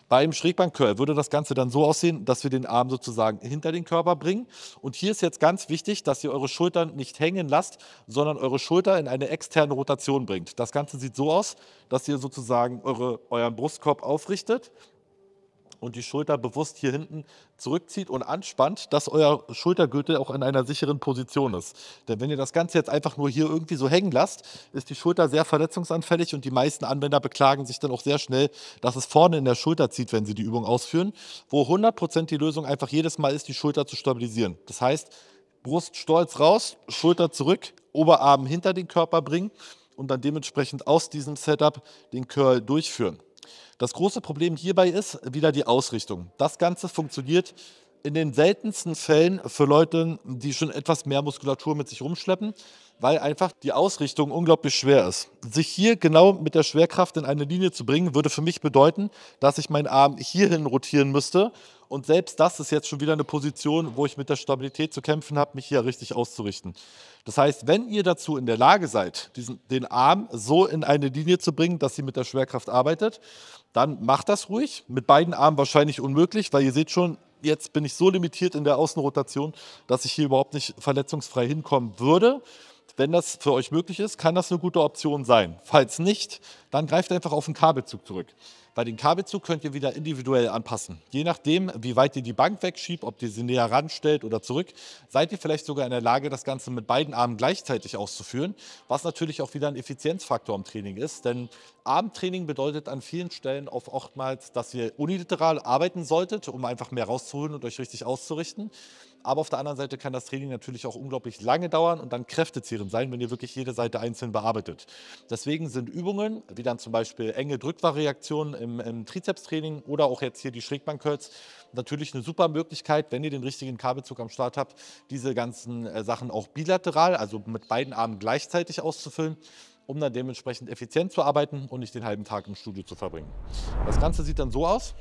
Beim Schrägbank-Curl würde das Ganze dann so aussehen, dass wir den Arm sozusagen hinter den Körper bringen. Und hier ist jetzt ganz wichtig, dass ihr eure Schultern nicht hängen lasst, sondern eure Schulter in eine externe Rotation bringt. Das Ganze sieht so aus, dass ihr sozusagen euren Brustkorb aufrichtet und die Schulter bewusst hier hinten zurückzieht und anspannt, dass euer Schultergürtel auch in einer sicheren Position ist. Denn wenn ihr das Ganze jetzt einfach nur hier irgendwie so hängen lasst, ist die Schulter sehr verletzungsanfällig und die meisten Anwender beklagen sich dann auch sehr schnell, dass es vorne in der Schulter zieht, wenn sie die Übung ausführen, wo 100% die Lösung einfach jedes Mal ist, die Schulter zu stabilisieren. Das heißt, Brust stolz raus, Schulter zurück, Oberarm hinter den Körper bringen und dann dementsprechend aus diesem Setup den Curl durchführen. Das große Problem hierbei ist wieder die Ausrichtung. Das Ganze funktioniert in den seltensten Fällen für Leute, die schon etwas mehr Muskulatur mit sich rumschleppen, weil einfach die Ausrichtung unglaublich schwer ist. Sich hier genau mit der Schwerkraft in eine Linie zu bringen, würde für mich bedeuten, dass ich meinen Arm hierhin rotieren müsste. Und selbst das ist jetzt schon wieder eine Position, wo ich mit der Stabilität zu kämpfen habe, mich hier richtig auszurichten. Das heißt, wenn ihr dazu in der Lage seid, den Arm so in eine Linie zu bringen, dass sie mit der Schwerkraft arbeitet, dann macht das ruhig. Mit beiden Armen wahrscheinlich unmöglich, weil ihr seht schon, jetzt bin ich so limitiert in der Außenrotation, dass ich hier überhaupt nicht verletzungsfrei hinkommen würde. Wenn das für euch möglich ist, kann das eine gute Option sein. Falls nicht, dann greift einfach auf den Kabelzug zurück. Bei den Kabelzug könnt ihr wieder individuell anpassen. Je nachdem, wie weit ihr die Bank wegschiebt, ob ihr sie näher ranstellt oder zurück, seid ihr vielleicht sogar in der Lage, das Ganze mit beiden Armen gleichzeitig auszuführen, was natürlich auch wieder ein Effizienzfaktor im Training ist. Denn Armtraining bedeutet an vielen Stellen oftmals, dass ihr unilateral arbeiten solltet, um einfach mehr rauszuholen und euch richtig auszurichten. Aber auf der anderen Seite kann das Training natürlich auch unglaublich lange dauern und dann kräftezehrend sein, wenn ihr wirklich jede Seite einzeln bearbeitet. Deswegen sind Übungen, wie dann zum Beispiel enge Drückvariationen im Trizepstraining oder auch jetzt hier die Schrägbank-Curls, natürlich eine super Möglichkeit, wenn ihr den richtigen Kabelzug am Start habt, diese ganzen Sachen auch bilateral, also mit beiden Armen gleichzeitig auszufüllen, um dann dementsprechend effizient zu arbeiten und nicht den halben Tag im Studio zu verbringen. Das Ganze sieht dann so aus.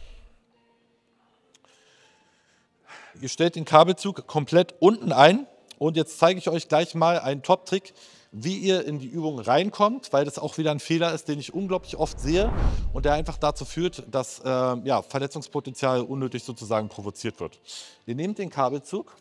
Ihr stellt den Kabelzug komplett unten ein und jetzt zeige ich euch gleich mal einen Top-Trick, wie ihr in die Übung reinkommt, weil das auch wieder ein Fehler ist, den ich unglaublich oft sehe und der einfach dazu führt, dass ja, Verletzungspotenzial unnötig sozusagen provoziert wird. Ihr nehmt den Kabelzug.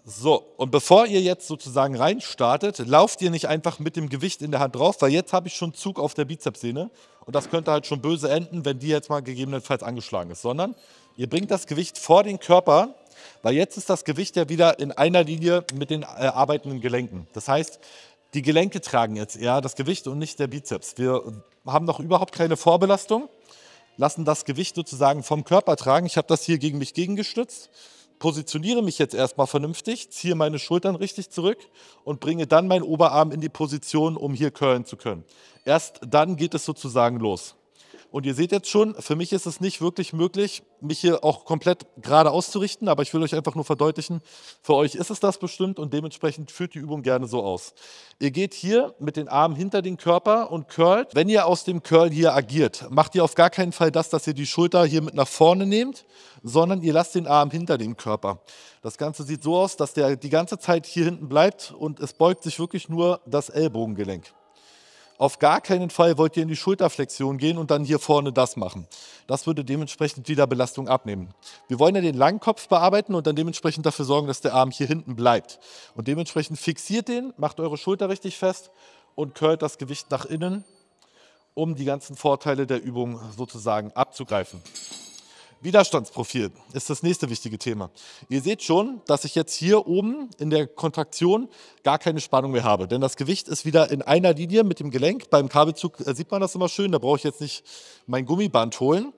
So, und bevor ihr jetzt sozusagen reinstartet, lauft ihr nicht einfach mit dem Gewicht in der Hand drauf, weil jetzt habe ich schon Zug auf der Bizepssehne und das könnte halt schon böse enden, wenn die jetzt mal gegebenenfalls angeschlagen ist, sondern ihr bringt das Gewicht vor den Körper, weil jetzt ist das Gewicht ja wieder in einer Linie mit den arbeitenden Gelenken. Das heißt, die Gelenke tragen jetzt eher das Gewicht und nicht der Bizeps. Wir haben noch überhaupt keine Vorbelastung, lassen das Gewicht sozusagen vom Körper tragen. Ich habe das hier gegen mich gegengestützt. Positioniere mich jetzt erstmal vernünftig, ziehe meine Schultern richtig zurück und bringe dann meinen Oberarm in die Position, um hier curlen zu können. Erst dann geht es sozusagen los. Und ihr seht jetzt schon, für mich ist es nicht wirklich möglich, mich hier auch komplett gerade auszurichten, aber ich will euch einfach nur verdeutlichen, für euch ist es das bestimmt und dementsprechend führt die Übung gerne so aus. Ihr geht hier mit den Armen hinter den Körper und curlt. Wenn ihr aus dem Curl hier agiert, macht ihr auf gar keinen Fall das, dass ihr die Schulter hier mit nach vorne nehmt, sondern ihr lasst den Arm hinter dem Körper. Das Ganze sieht so aus, dass der die ganze Zeit hier hinten bleibt und es beugt sich wirklich nur das Ellbogengelenk. Auf gar keinen Fall wollt ihr in die Schulterflexion gehen und dann hier vorne das machen. Das würde dementsprechend wieder Belastung abnehmen. Wir wollen ja den langen Kopf bearbeiten und dann dementsprechend dafür sorgen, dass der Arm hier hinten bleibt. Und dementsprechend fixiert den, macht eure Schulter richtig fest und curlt das Gewicht nach innen, um die ganzen Vorteile der Übung sozusagen abzugreifen. Widerstandsprofil ist das nächste wichtige Thema. Ihr seht schon, dass ich jetzt hier oben in der Kontraktion gar keine Spannung mehr habe, denn das Gewicht ist wieder in einer Linie mit dem Gelenk. Beim Kabelzug sieht man das immer schön, da brauche ich jetzt nicht mein Gummiband holen.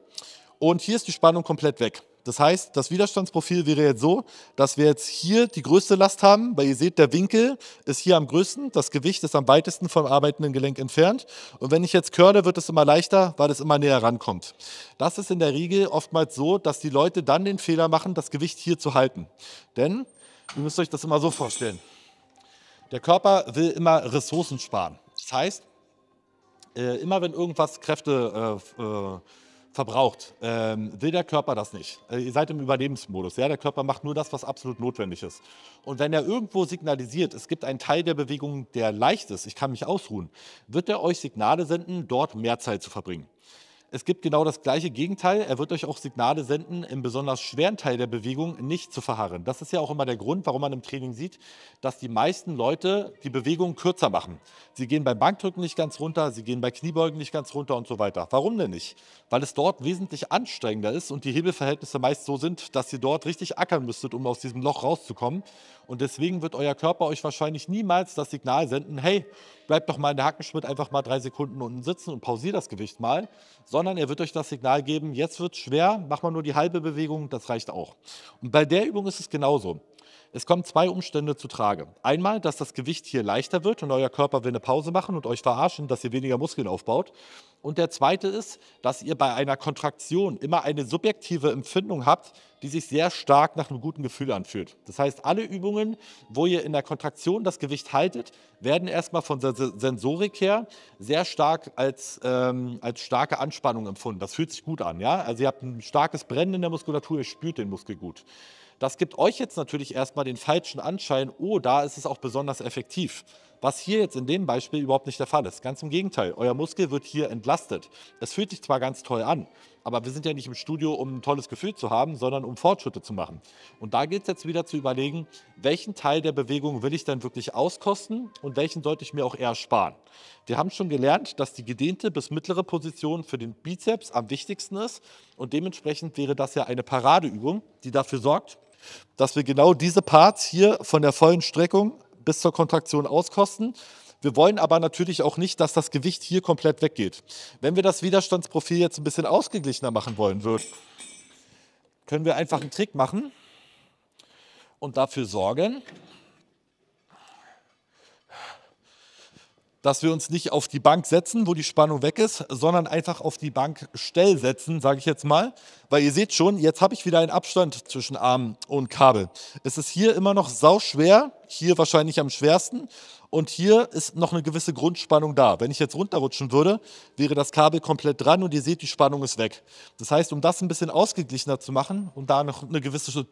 Und hier ist die Spannung komplett weg. Das heißt, das Widerstandsprofil wäre jetzt so, dass wir jetzt hier die größte Last haben, weil ihr seht, der Winkel ist hier am größten, das Gewicht ist am weitesten vom arbeitenden Gelenk entfernt. Und wenn ich jetzt curle, wird es immer leichter, weil es immer näher rankommt. Das ist in der Regel oftmals so, dass die Leute dann den Fehler machen, das Gewicht hier zu halten. Denn ihr müsst euch das immer so vorstellen. Der Körper will immer Ressourcen sparen. Das heißt, immer wenn irgendwas Kräfte verbraucht, will der Körper das nicht. Ihr seid im Überlebensmodus. Ja? Der Körper macht nur das, was absolut notwendig ist. Und wenn er irgendwo signalisiert, es gibt einen Teil der Bewegung, der leicht ist, ich kann mich ausruhen, wird er euch Signale senden, dort mehr Zeit zu verbringen. Es gibt genau das gleiche Gegenteil. Er wird euch auch Signale senden, im besonders schweren Teil der Bewegung nicht zu verharren. Das ist ja auch immer der Grund, warum man im Training sieht, dass die meisten Leute die Bewegung kürzer machen. Sie gehen beim Bankdrücken nicht ganz runter, sie gehen bei Kniebeugen nicht ganz runter und so weiter. Warum denn nicht? Weil es dort wesentlich anstrengender ist und die Hebelverhältnisse meist so sind, dass ihr dort richtig ackern müsstet, um aus diesem Loch rauszukommen. Und deswegen wird euer Körper euch wahrscheinlich niemals das Signal senden, hey, bleibt doch mal in der Hackenschmidt einfach mal 3 Sekunden unten sitzen und pausiert das Gewicht mal, sondern er wird euch das Signal geben, jetzt wird es schwer, mach mal nur die halbe Bewegung, das reicht auch. Und bei der Übung ist es genauso. Es kommen 2 Umstände zu Trage. Einmal, dass das Gewicht hier leichter wird und euer Körper will eine Pause machen und euch verarschen, dass ihr weniger Muskeln aufbaut. Und der zweite ist, dass ihr bei einer Kontraktion immer eine subjektive Empfindung habt, die sich sehr stark nach einem guten Gefühl anfühlt. Das heißt, alle Übungen, wo ihr in der Kontraktion das Gewicht haltet, werden erstmal von der Sensorik her sehr stark als starke Anspannung empfunden. Das fühlt sich gut an. Ja? Also ihr habt ein starkes Brennen in der Muskulatur, ihr spürt den Muskel gut. Das gibt euch jetzt natürlich erstmal den falschen Anschein, oh, da ist es auch besonders effektiv. Was hier jetzt in dem Beispiel überhaupt nicht der Fall ist. Ganz im Gegenteil, euer Muskel wird hier entlastet. Es fühlt sich zwar ganz toll an, aber wir sind ja nicht im Studio, um ein tolles Gefühl zu haben, sondern um Fortschritte zu machen. Und da geht es jetzt wieder zu überlegen, welchen Teil der Bewegung will ich dann wirklich auskosten und welchen sollte ich mir auch eher sparen. Wir haben schon gelernt, dass die gedehnte bis mittlere Position für den Bizeps am wichtigsten ist und dementsprechend wäre das ja eine Paradeübung, die dafür sorgt, dass wir genau diese Parts hier von der vollen Streckung bis zur Kontraktion auskosten. Wir wollen aber natürlich auch nicht, dass das Gewicht hier komplett weggeht. Wenn wir das Widerstandsprofil jetzt ein bisschen ausgeglichener machen wollen würden, können wir einfach einen Trick machen und dafür sorgen, dass wir uns nicht auf die Bank setzen, wo die Spannung weg ist, sondern einfach auf die Bankstell setzen, sage ich jetzt mal. Weil ihr seht schon, jetzt habe ich wieder einen Abstand zwischen Arm und Kabel. Es ist hier immer noch sauschwer, hier wahrscheinlich am schwersten. Und hier ist noch eine gewisse Grundspannung da. Wenn ich jetzt runterrutschen würde, wäre das Kabel komplett dran und ihr seht, die Spannung ist weg. Das heißt, um das ein bisschen ausgeglichener zu machen und da noch eine gewisse,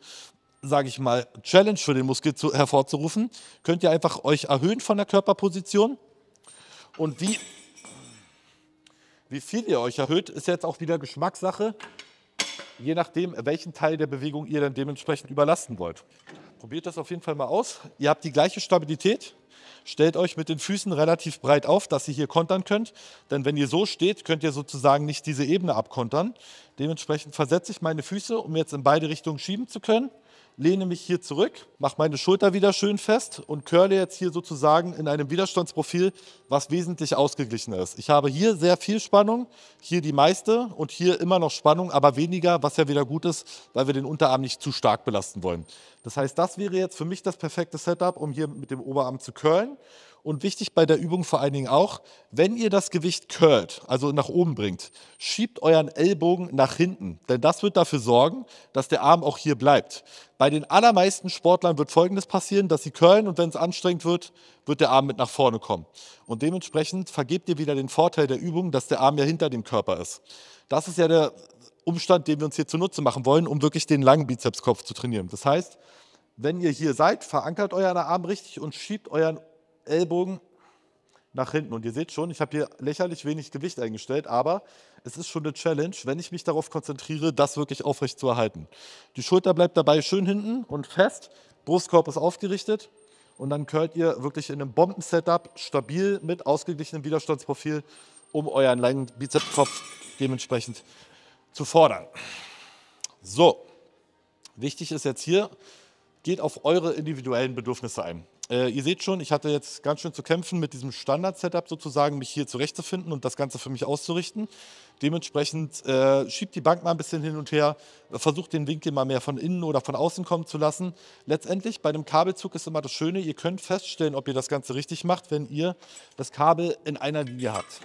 sage ich mal, Challenge für den Muskel hervorzurufen, könnt ihr einfach euch erhöhen von der Körperposition. Und wie viel ihr euch erhöht, ist jetzt auch wieder Geschmackssache, je nachdem, welchen Teil der Bewegung ihr dann dementsprechend überlasten wollt. Probiert das auf jeden Fall mal aus. Ihr habt die gleiche Stabilität. Stellt euch mit den Füßen relativ breit auf, dass ihr hier kontern könnt. Denn wenn ihr so steht, könnt ihr sozusagen nicht diese Ebene abkontern. Dementsprechend versetze ich meine Füße, um jetzt in beide Richtungen schieben zu können. Lehne mich hier zurück, mache meine Schulter wieder schön fest und curle jetzt hier sozusagen in einem Widerstandsprofil, was wesentlich ausgeglichener ist. Ich habe hier sehr viel Spannung, hier die meiste und hier immer noch Spannung, aber weniger, was ja wieder gut ist, weil wir den Unterarm nicht zu stark belasten wollen. Das heißt, das wäre jetzt für mich das perfekte Setup, um hier mit dem Oberarm zu curlen. Und wichtig bei der Übung vor allen Dingen auch, wenn ihr das Gewicht curlt, also nach oben bringt, schiebt euren Ellbogen nach hinten. Denn das wird dafür sorgen, dass der Arm auch hier bleibt. Bei den allermeisten Sportlern wird Folgendes passieren, dass sie curlen und wenn es anstrengend wird, wird der Arm mit nach vorne kommen. Und dementsprechend vergebt ihr wieder den Vorteil der Übung, dass der Arm ja hinter dem Körper ist. Das ist ja der Umstand, den wir uns hier zunutze machen wollen, um wirklich den langen Bizepskopf zu trainieren. Das heißt, wenn ihr hier seid, verankert euren Arm richtig und schiebt euren Ellbogen nach hinten. Und ihr seht schon, ich habe hier lächerlich wenig Gewicht eingestellt, aber es ist schon eine Challenge, wenn ich mich darauf konzentriere, das wirklich aufrecht zu erhalten. Die Schulter bleibt dabei schön hinten und fest, Brustkorb ist aufgerichtet und dann curlt ihr wirklich in einem Bomben-Setup stabil mit ausgeglichenem Widerstandsprofil, um euren langen Bizepskopf dementsprechend zu fordern. So, wichtig ist jetzt hier, geht auf eure individuellen Bedürfnisse ein. Ihr seht schon, ich hatte jetzt ganz schön zu kämpfen mit diesem Standard-Setup sozusagen, mich hier zurechtzufinden und das Ganze für mich auszurichten. Dementsprechend schiebt die Bank mal ein bisschen hin und her, versucht den Winkel mal mehr von innen oder von außen kommen zu lassen. Letztendlich bei dem Kabelzug ist immer das Schöne, ihr könnt feststellen, ob ihr das Ganze richtig macht, wenn ihr das Kabel in einer Linie habt.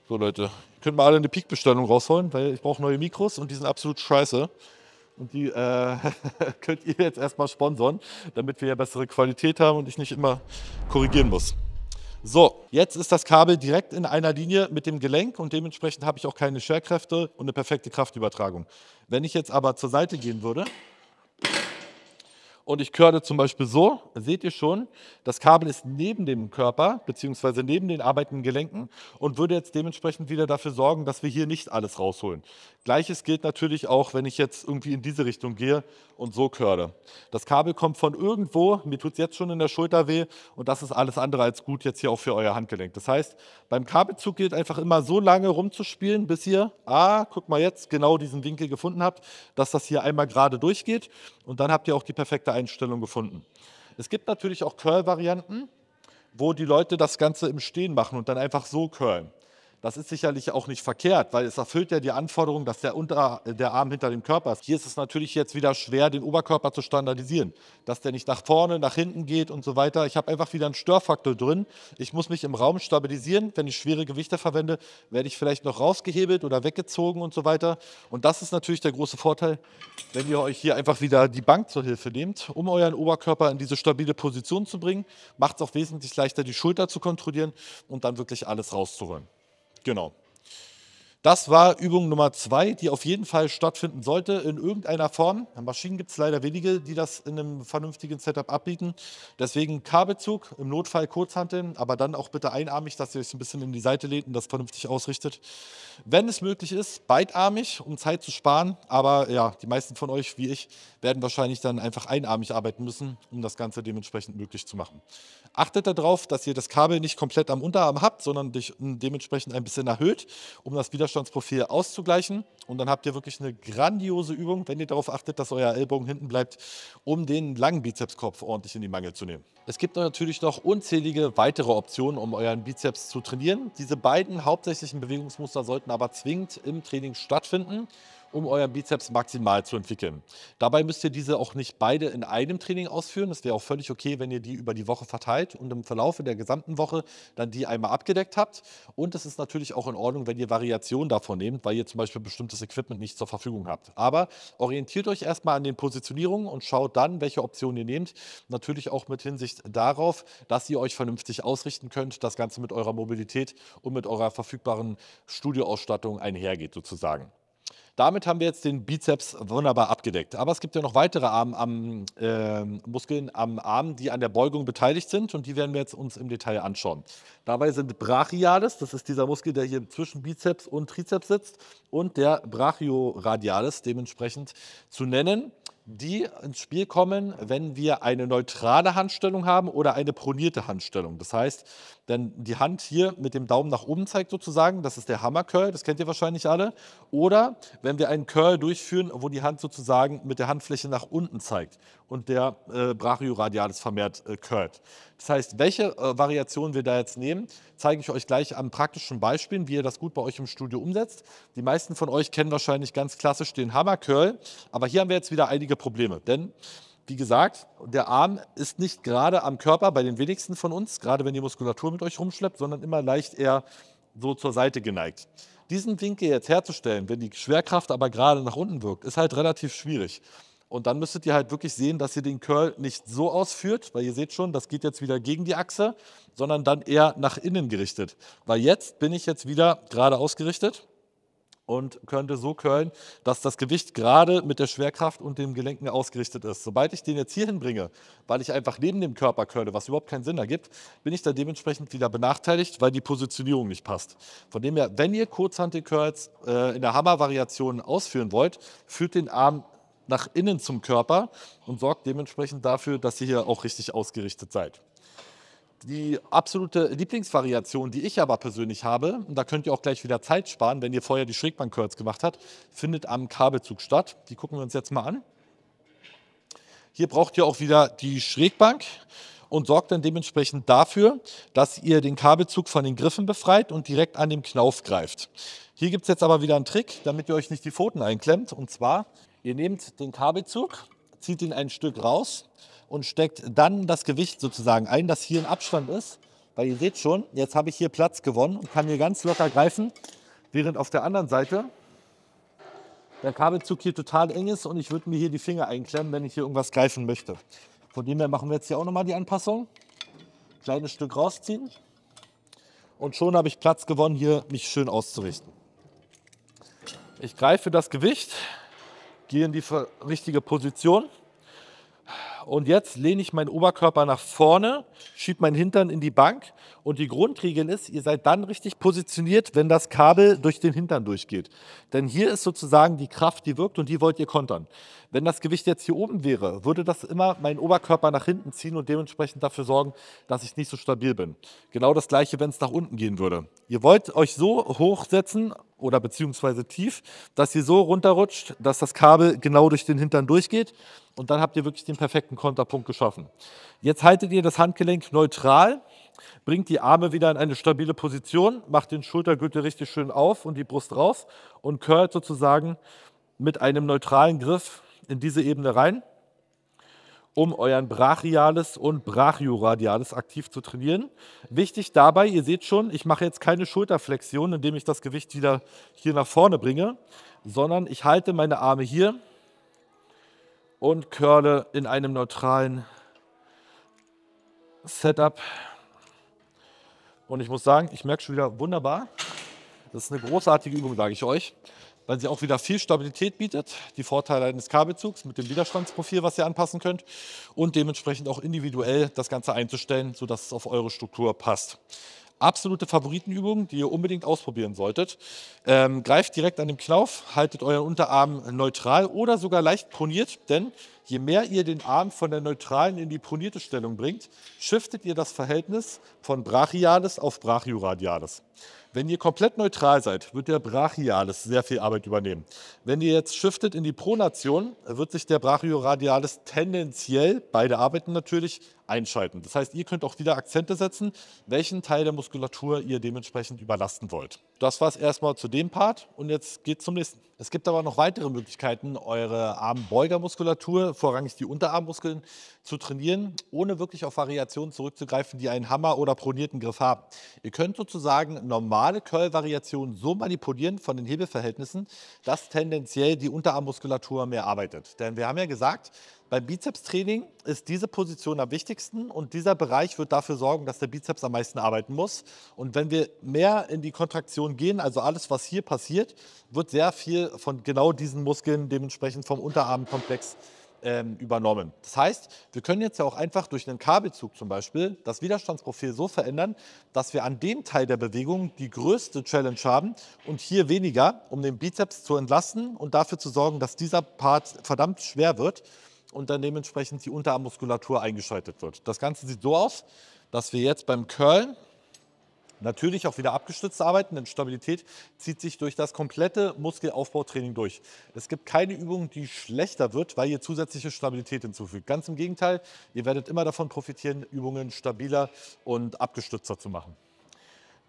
So Leute, ihr könnt mal alle eine Peak-Bestellung rausholen, weil ich brauche neue Mikros und die sind absolut scheiße. Und die könnt ihr jetzt erstmal sponsern, damit wir ja bessere Qualität haben und ich nicht immer korrigieren muss. So, jetzt ist das Kabel direkt in einer Linie mit dem Gelenk und dementsprechend habe ich auch keine Scherkräfte und eine perfekte Kraftübertragung. Wenn ich jetzt aber zur Seite gehen würde und ich curle zum Beispiel so, seht ihr schon, das Kabel ist neben dem Körper bzw. neben den arbeitenden Gelenken und würde jetzt dementsprechend wieder dafür sorgen, dass wir hier nicht alles rausholen. Gleiches gilt natürlich auch, wenn ich jetzt irgendwie in diese Richtung gehe und so curle. Das Kabel kommt von irgendwo, mir tut es jetzt schon in der Schulter weh und das ist alles andere als gut jetzt hier auch für euer Handgelenk. Das heißt, beim Kabelzug gilt einfach immer so lange rumzuspielen, bis ihr, guck mal jetzt, genau diesen Winkel gefunden habt, dass das hier einmal gerade durchgeht und dann habt ihr auch die perfekte Einstellung gefunden. Es gibt natürlich auch Curl-Varianten, wo die Leute das Ganze im Stehen machen und dann einfach so curlen. Das ist sicherlich auch nicht verkehrt, weil es erfüllt ja die Anforderung, dass der Arm hinter dem Körper ist. Hier ist es natürlich jetzt wieder schwer, den Oberkörper zu standardisieren, dass der nicht nach vorne, nach hinten geht und so weiter. Ich habe einfach wieder einen Störfaktor drin. Ich muss mich im Raum stabilisieren. Wenn ich schwere Gewichte verwende, werde ich vielleicht noch rausgehebelt oder weggezogen und so weiter. Und das ist natürlich der große Vorteil, wenn ihr euch hier einfach wieder die Bank zur Hilfe nehmt, um euren Oberkörper in diese stabile Position zu bringen. Macht es auch wesentlich leichter, die Schulter zu kontrollieren und dann wirklich alles rauszuholen. Genau. Das war Übung Nummer 2, die auf jeden Fall stattfinden sollte in irgendeiner Form. Maschinen gibt es leider wenige, die das in einem vernünftigen Setup abbieten. Deswegen Kabelzug, im Notfall Kurzhanteln, aber dann auch bitte einarmig, dass ihr euch ein bisschen in die Seite lehnt und das vernünftig ausrichtet. Wenn es möglich ist, beidarmig, um Zeit zu sparen. Aber ja, die meisten von euch, wie ich, werden wahrscheinlich dann einfach einarmig arbeiten müssen, um das Ganze dementsprechend möglich zu machen. Achtet darauf, dass ihr das Kabel nicht komplett am Unterarm habt, sondern dementsprechend ein bisschen erhöht, um das Widerstandsprofil auszugleichen. Und dann habt ihr wirklich eine grandiose Übung, wenn ihr darauf achtet, dass euer Ellbogen hinten bleibt, um den langen Bizepskorb ordentlich in die Mangel zu nehmen. Es gibt natürlich noch unzählige weitere Optionen, um euren Bizeps zu trainieren. Diese beiden hauptsächlichen Bewegungsmuster sollten aber zwingend im Training stattfinden, um euren Bizeps maximal zu entwickeln. Dabei müsst ihr diese auch nicht beide in einem Training ausführen. Es wäre auch völlig okay, wenn ihr die über die Woche verteilt und im Verlauf der gesamten Woche dann die einmal abgedeckt habt. Und es ist natürlich auch in Ordnung, wenn ihr Variationen davon nehmt, weil ihr zum Beispiel bestimmtes Equipment nicht zur Verfügung habt. Aber orientiert euch erstmal an den Positionierungen und schaut dann, welche Optionen ihr nehmt. Natürlich auch mit Hinsicht darauf, dass ihr euch vernünftig ausrichten könnt, das Ganze mit eurer Mobilität und mit eurer verfügbaren Studioausstattung einhergeht sozusagen. Damit haben wir jetzt den Bizeps wunderbar abgedeckt. Aber es gibt ja noch weitere Muskeln am Arm, die an der Beugung beteiligt sind. Und die werden wir jetzt uns im Detail anschauen. Dabei sind Brachialis, das ist dieser Muskel, der hier zwischen Bizeps und Trizeps sitzt, und der Brachioradialis dementsprechend zu nennen, die ins Spiel kommen, wenn wir eine neutrale Handstellung haben oder eine pronierte Handstellung. Das heißt, wenn die Hand hier mit dem Daumen nach oben zeigt sozusagen, das ist der Hammer Curl, das kennt ihr wahrscheinlich alle. Oder wenn wir einen Curl durchführen, wo die Hand sozusagen mit der Handfläche nach unten zeigt und der Brachioradialis vermehrt curlt. Das heißt, welche Variation wir da jetzt nehmen, zeige ich euch gleich an praktischen Beispielen, wie ihr das gut bei euch im Studio umsetzt. Die meisten von euch kennen wahrscheinlich ganz klassisch den Hammer Curl, aber hier haben wir jetzt wieder einige Probleme, denn wie gesagt, der Arm ist nicht gerade am Körper bei den wenigsten von uns, gerade wenn ihr Muskulatur mit euch rumschleppt, sondern immer leicht eher so zur Seite geneigt. Diesen Winkel jetzt herzustellen, wenn die Schwerkraft aber gerade nach unten wirkt, ist halt relativ schwierig. Und dann müsstet ihr halt wirklich sehen, dass ihr den Curl nicht so ausführt, weil ihr seht schon, das geht jetzt wieder gegen die Achse, sondern dann eher nach innen gerichtet. Weil jetzt bin ich jetzt wieder gerade ausgerichtet und könnte so curlen, dass das Gewicht gerade mit der Schwerkraft und den Gelenken ausgerichtet ist. Sobald ich den jetzt hier hinbringe, weil ich einfach neben dem Körper curle, was überhaupt keinen Sinn ergibt, bin ich da dementsprechend wieder benachteiligt, weil die Positionierung nicht passt. Von dem her, wenn ihr Kurzhantel-Curls in der Hammer-Variation ausführen wollt, führt den Arm nach innen zum Körper und sorgt dementsprechend dafür, dass ihr hier auch richtig ausgerichtet seid. Die absolute Lieblingsvariation, die ich aber persönlich habe, und da könnt ihr auch gleich wieder Zeit sparen, wenn ihr vorher die Schrägbank-Curls gemacht habt, findet am Kabelzug statt. Die gucken wir uns jetzt mal an. Hier braucht ihr auch wieder die Schrägbank und sorgt dann dementsprechend dafür, dass ihr den Kabelzug von den Griffen befreit und direkt an dem Knauf greift. Hier gibt es jetzt aber wieder einen Trick, damit ihr euch nicht die Pfoten einklemmt. Und zwar, ihr nehmt den Kabelzug, zieht ihn ein Stück raus und steckt dann das Gewicht sozusagen ein, das hier in Abstand ist. Weil ihr seht schon, jetzt habe ich hier Platz gewonnen und kann hier ganz locker greifen, während auf der anderen Seite der Kabelzug hier total eng ist und ich würde mir hier die Finger einklemmen, wenn ich hier irgendwas greifen möchte. Von dem her machen wir jetzt hier auch nochmal die Anpassung. Kleines Stück rausziehen und schon habe ich Platz gewonnen, hier mich schön auszurichten. Ich greife das Gewicht, gehe in die richtige Position. Und jetzt lehne ich meinen Oberkörper nach vorne, schiebe meinen Hintern in die Bank und die Grundregel ist, ihr seid dann richtig positioniert, wenn das Kabel durch den Hintern durchgeht. Denn hier ist sozusagen die Kraft, die wirkt und die wollt ihr kontern. Wenn das Gewicht jetzt hier oben wäre, würde das immer meinen Oberkörper nach hinten ziehen und dementsprechend dafür sorgen, dass ich nicht so stabil bin. Genau das gleiche, wenn es nach unten gehen würde. Ihr wollt euch so hochsetzen oder beziehungsweise tief, dass ihr so runterrutscht, dass das Kabel genau durch den Hintern durchgeht und dann habt ihr wirklich den perfekten Konterpunkt geschaffen. Jetzt haltet ihr das Handgelenk neutral, bringt die Arme wieder in eine stabile Position, macht den Schultergürtel richtig schön auf und die Brust raus und curlt sozusagen mit einem neutralen Griff in diese Ebene rein, um euren Brachialis und Brachioradialis aktiv zu trainieren. Wichtig dabei, ihr seht schon, ich mache jetzt keine Schulterflexion, indem ich das Gewicht wieder hier nach vorne bringe, sondern ich halte meine Arme hier und curle in einem neutralen Setup. Und ich muss sagen, ich merke schon wieder wunderbar, Das ist eine großartige Übung, sage ich euch, weil sie auch wieder viel Stabilität bietet, die Vorteile eines Kabelzugs mit dem Widerstandsprofil, was ihr anpassen könnt und dementsprechend auch individuell das Ganze einzustellen, sodass es auf eure Struktur passt. Absolute Favoritenübung, die ihr unbedingt ausprobieren solltet. Greift direkt an den Knauf, haltet euren Unterarm neutral oder sogar leicht proniert, denn je mehr ihr den Arm von der neutralen in die pronierte Stellung bringt, shiftet ihr das Verhältnis von Brachialis auf Brachioradialis. Wenn ihr komplett neutral seid, wird der Brachialis sehr viel Arbeit übernehmen. Wenn ihr jetzt shiftet in die Pronation, wird sich der Brachioradialis tendenziell, beide arbeiten natürlich, einschalten. Das heißt, ihr könnt auch wieder Akzente setzen, welchen Teil der Muskulatur ihr dementsprechend überlasten wollt. Das war es erstmal zu dem Part und jetzt geht es zum nächsten. Es gibt aber noch weitere Möglichkeiten, eure Armbeugermuskulatur, vorrangig die Unterarmmuskeln, zu trainieren, ohne wirklich auf Variationen zurückzugreifen, die einen Hammer- oder pronierten Griff haben. Ihr könnt sozusagen normale Curl-Variationen so manipulieren von den Hebelverhältnissen, dass tendenziell die Unterarmmuskulatur mehr arbeitet. Denn wir haben ja gesagt, beim Bizepstraining ist diese Position am wichtigsten und dieser Bereich wird dafür sorgen, dass der Bizeps am meisten arbeiten muss. Und wenn wir mehr in die Kontraktion gehen, also alles, was hier passiert, wird sehr viel von genau diesen Muskeln dementsprechend vom Unterarmkomplex übernommen. Das heißt, wir können jetzt ja auch einfach durch einen Kabelzug zum Beispiel das Widerstandsprofil so verändern, dass wir an dem Teil der Bewegung die größte Challenge haben und hier weniger, um den Bizeps zu entlasten und dafür zu sorgen, dass dieser Part verdammt schwer wird und dann dementsprechend die Unterarmmuskulatur eingeschaltet wird. Das Ganze sieht so aus, dass wir jetzt beim Curl natürlich auch wieder abgestützt arbeiten, denn Stabilität zieht sich durch das komplette Muskelaufbautraining durch. Es gibt keine Übung, die schlechter wird, weil ihr zusätzliche Stabilität hinzufügt. Ganz im Gegenteil, ihr werdet immer davon profitieren, Übungen stabiler und abgestützter zu machen.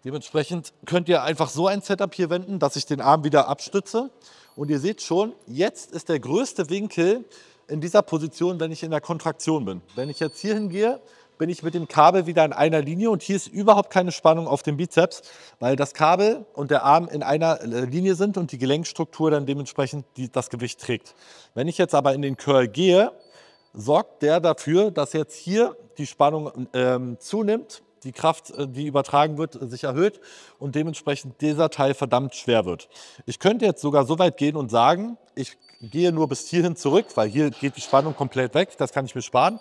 Dementsprechend könnt ihr einfach so ein Setup hier wenden, dass ich den Arm wieder abstütze. Und ihr seht schon, jetzt ist der größte Winkel in dieser Position, wenn ich in der Kontraktion bin. Wenn ich jetzt hier hingehe, bin ich mit dem Kabel wieder in einer Linie und hier ist überhaupt keine Spannung auf dem Bizeps, weil das Kabel und der Arm in einer Linie sind und die Gelenkstruktur dann dementsprechend das Gewicht trägt. Wenn ich jetzt aber in den Curl gehe, sorgt der dafür, dass jetzt hier die Spannung zunimmt, die Kraft, die übertragen wird, sich erhöht und dementsprechend dieser Teil verdammt schwer wird. Ich könnte jetzt sogar so weit gehen und sagen, ich gehe nur bis hierhin zurück, weil hier geht die Spannung komplett weg, das kann ich mir sparen.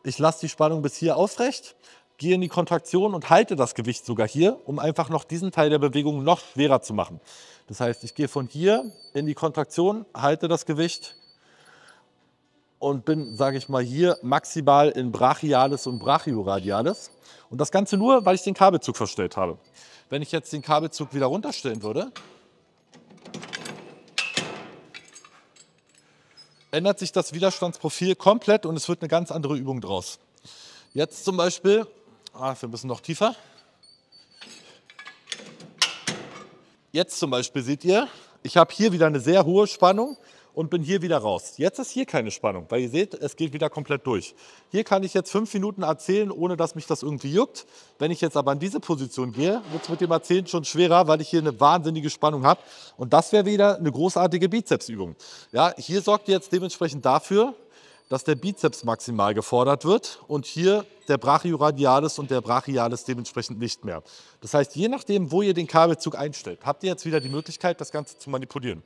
Ich lasse die Spannung bis hier aufrecht, gehe in die Kontraktion und halte das Gewicht sogar hier, um einfach noch diesen Teil der Bewegung noch schwerer zu machen. Das heißt, ich gehe von hier in die Kontraktion, halte das Gewicht und bin, sage ich mal, hier maximal in Brachialis und Brachioradialis. Und das Ganze nur, weil ich den Kabelzug verstellt habe. Wenn ich jetzt den Kabelzug wieder runterstellen würde, ändert sich das Widerstandsprofil komplett und es wird eine ganz andere Übung draus. Jetzt zum Beispiel, wir müssen noch tiefer. Jetzt zum Beispiel seht ihr, ich habe hier wieder eine sehr hohe Spannung und bin hier wieder raus. Jetzt ist hier keine Spannung, weil ihr seht, es geht wieder komplett durch. Hier kann ich jetzt 5 Minuten erzählen, ohne dass mich das irgendwie juckt. Wenn ich jetzt aber in diese Position gehe, wird es mit dem Erzählen schon schwerer, weil ich hier eine wahnsinnige Spannung habe. Und das wäre wieder eine großartige Bizepsübung. Ja, hier sorgt ihr jetzt dementsprechend dafür, dass der Bizeps maximal gefordert wird und hier der Brachioradialis und der Brachialis dementsprechend nicht mehr. Das heißt, je nachdem, wo ihr den Kabelzug einstellt, habt ihr jetzt wieder die Möglichkeit, das Ganze zu manipulieren.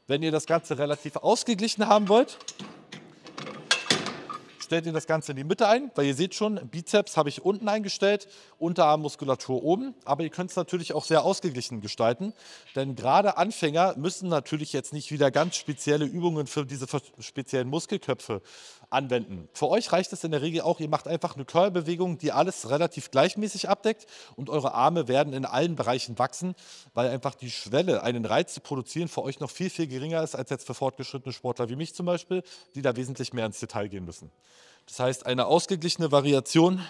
Wenn ihr das Ganze relativ ausgeglichen haben wollt, stellt ihr das Ganze in die Mitte ein, weil ihr seht schon, Bizeps habe ich unten eingestellt, Unterarmmuskulatur oben, aber ihr könnt es natürlich auch sehr ausgeglichen gestalten, denn gerade Anfänger müssen natürlich jetzt nicht wieder ganz spezielle Übungen für diese speziellen Muskelköpfe anwenden. Für euch reicht es in der Regel auch, ihr macht einfach eine Curl-Bewegung, die alles relativ gleichmäßig abdeckt und eure Arme werden in allen Bereichen wachsen, weil einfach die Schwelle, einen Reiz zu produzieren, für euch noch viel, viel geringer ist als jetzt für fortgeschrittene Sportler wie mich zum Beispiel, die da wesentlich mehr ins Detail gehen müssen. Das heißt, eine ausgeglichene Variation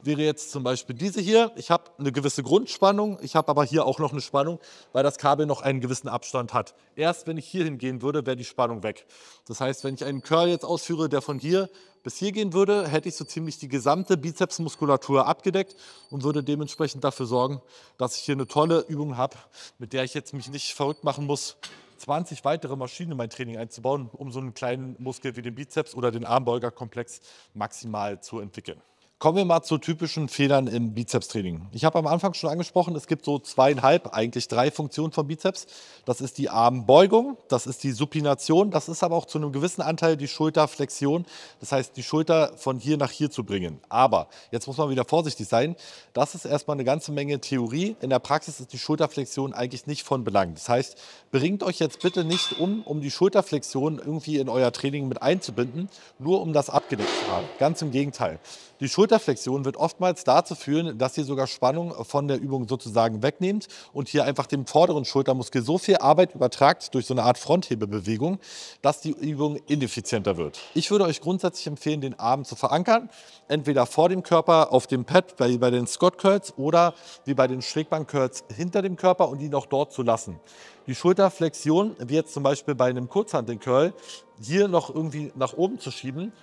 wäre jetzt zum Beispiel diese hier. Ich habe eine gewisse Grundspannung, ich habe aber hier auch noch eine Spannung, weil das Kabel noch einen gewissen Abstand hat. Erst wenn ich hier hingehen würde, wäre die Spannung weg. Das heißt, wenn ich einen Curl jetzt ausführe, der von hier bis hier gehen würde, hätte ich so ziemlich die gesamte Bizepsmuskulatur abgedeckt und würde dementsprechend dafür sorgen, dass ich hier eine tolle Übung habe, mit der ich jetzt mich nicht verrückt machen muss, 20 weitere Maschinen in mein Training einzubauen, um so einen kleinen Muskel wie den Bizeps oder den Armbeugerkomplex maximal zu entwickeln. Kommen wir mal zu typischen Fehlern im Bizepstraining. Ich habe am Anfang schon angesprochen, es gibt so 2,5, eigentlich 3 Funktionen vom Bizeps. Das ist die Armbeugung, das ist die Supination, das ist aber auch zu einem gewissen Anteil die Schulterflexion. Das heißt, die Schulter von hier nach hier zu bringen. Aber, jetzt muss man wieder vorsichtig sein, das ist erstmal eine ganze Menge Theorie. In der Praxis ist die Schulterflexion eigentlich nicht von Belang. Das heißt, bringt euch jetzt bitte nicht um die Schulterflexion irgendwie in euer Training mit einzubinden, nur um das abgedeckt zu haben. Ganz im Gegenteil. Die Schulterflexion wird oftmals dazu führen, dass ihr sogar Spannung von der Übung sozusagen wegnehmt und hier einfach dem vorderen Schultermuskel so viel Arbeit übertragt durch so eine Art Fronthebebewegung, dass die Übung ineffizienter wird. Ich würde euch grundsätzlich empfehlen, den Arm zu verankern, entweder vor dem Körper auf dem Pad wie bei den Scott Curls oder wie bei den Schrägbank Curls hinter dem Körper und ihn auch dort zu lassen. Die Schulterflexion, wie jetzt zum Beispiel bei einem Kurzhantel Curl, hier noch irgendwie nach oben zu schieben.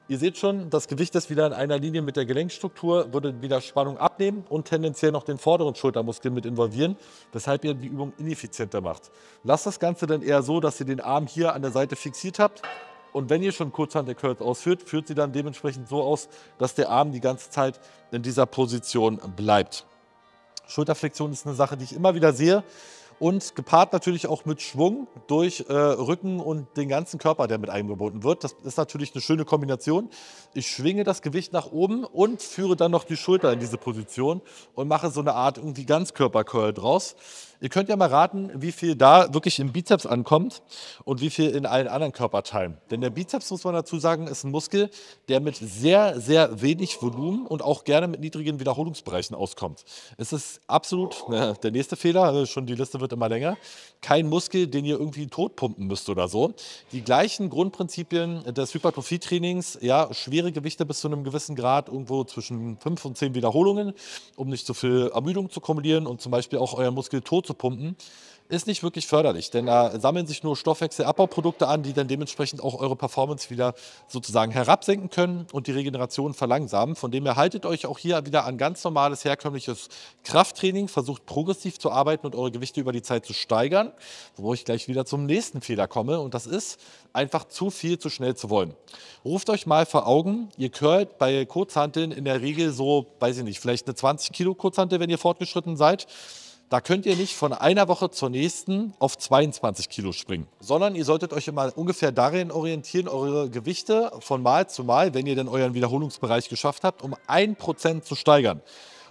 Ihr seht schon, das Gewicht ist wieder in einer Linie mit der Gelenkstruktur, würde wieder Spannung abnehmen und tendenziell noch den vorderen Schultermuskel mit involvieren, weshalb ihr die Übung ineffizienter macht. Lasst das Ganze dann eher so, dass ihr den Arm hier an der Seite fixiert habt und wenn ihr schon Kurzhantel-Curls ausführt, führt sie dann dementsprechend so aus, dass der Arm die ganze Zeit in dieser Position bleibt. Schulterflexion ist eine Sache, die ich immer wieder sehe. Und gepaart natürlich auch mit Schwung durch Rücken und den ganzen Körper, der mit eingebunden wird. Das ist natürlich eine schöne Kombination. Ich schwinge das Gewicht nach oben und führe dann noch die Schulter in diese Position und mache so eine Art irgendwie Ganzkörper-Curl draus. Ihr könnt ja mal raten, wie viel da wirklich im Bizeps ankommt und wie viel in allen anderen Körperteilen. Denn der Bizeps, muss man dazu sagen, ist ein Muskel, der mit sehr, sehr wenig Volumen und auch gerne mit niedrigen Wiederholungsbereichen auskommt. Es ist absolut, der nächste Fehler, schon die Liste wird immer länger, kein Muskel, den ihr irgendwie totpumpen müsst oder so. Die gleichen Grundprinzipien des Hypertrophietrainings, ja, schwere Gewichte bis zu einem gewissen Grad, irgendwo zwischen 5 und 10 Wiederholungen, um nicht so viel Ermüdung zu kumulieren und zum Beispiel auch euren Muskel tot zu pumpen, ist nicht wirklich förderlich, denn da sammeln sich nur Stoffwechselabbauprodukte an, die dann dementsprechend auch eure Performance wieder sozusagen herabsenken können und die Regeneration verlangsamen. Von dem her haltet euch auch hier wieder an ganz normales, herkömmliches Krafttraining, versucht progressiv zu arbeiten und eure Gewichte über die Zeit zu steigern, wo ich gleich wieder zum nächsten Fehler komme und das ist einfach zu viel zu schnell zu wollen. Ruft euch mal vor Augen, ihr curlt bei Kurzhanteln in der Regel so, weiß ich nicht, vielleicht eine 20 Kilo Kurzhantel, wenn ihr fortgeschritten seid. Da könnt ihr nicht von einer Woche zur nächsten auf 22 Kilo springen, sondern ihr solltet euch immer ungefähr darin orientieren, eure Gewichte von Mal zu Mal, wenn ihr denn euren Wiederholungsbereich geschafft habt, um 1% zu steigern.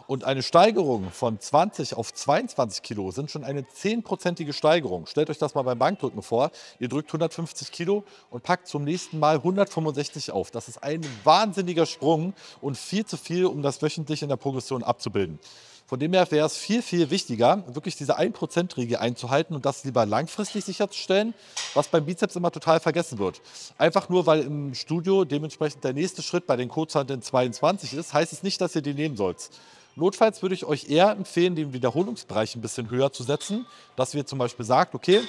Und eine Steigerung von 20 auf 22 Kilo sind schon eine 10%ige Steigerung. Stellt euch das mal beim Bankdrücken vor. Ihr drückt 150 Kilo und packt zum nächsten Mal 165 auf. Das ist ein wahnsinniger Sprung und viel zu viel, um das wöchentlich in der Progression abzubilden. Von dem her wäre es viel, viel wichtiger, wirklich diese 1%-Regel einzuhalten und das lieber langfristig sicherzustellen, was beim Bizeps immer total vergessen wird. Einfach nur, weil im Studio dementsprechend der nächste Schritt bei den Kurzhanteln 22 ist, heißt es nicht, dass ihr den nehmen sollt. Notfalls würde ich euch eher empfehlen, den Wiederholungsbereich ein bisschen höher zu setzen, dass ihr zum Beispiel sagt, okay,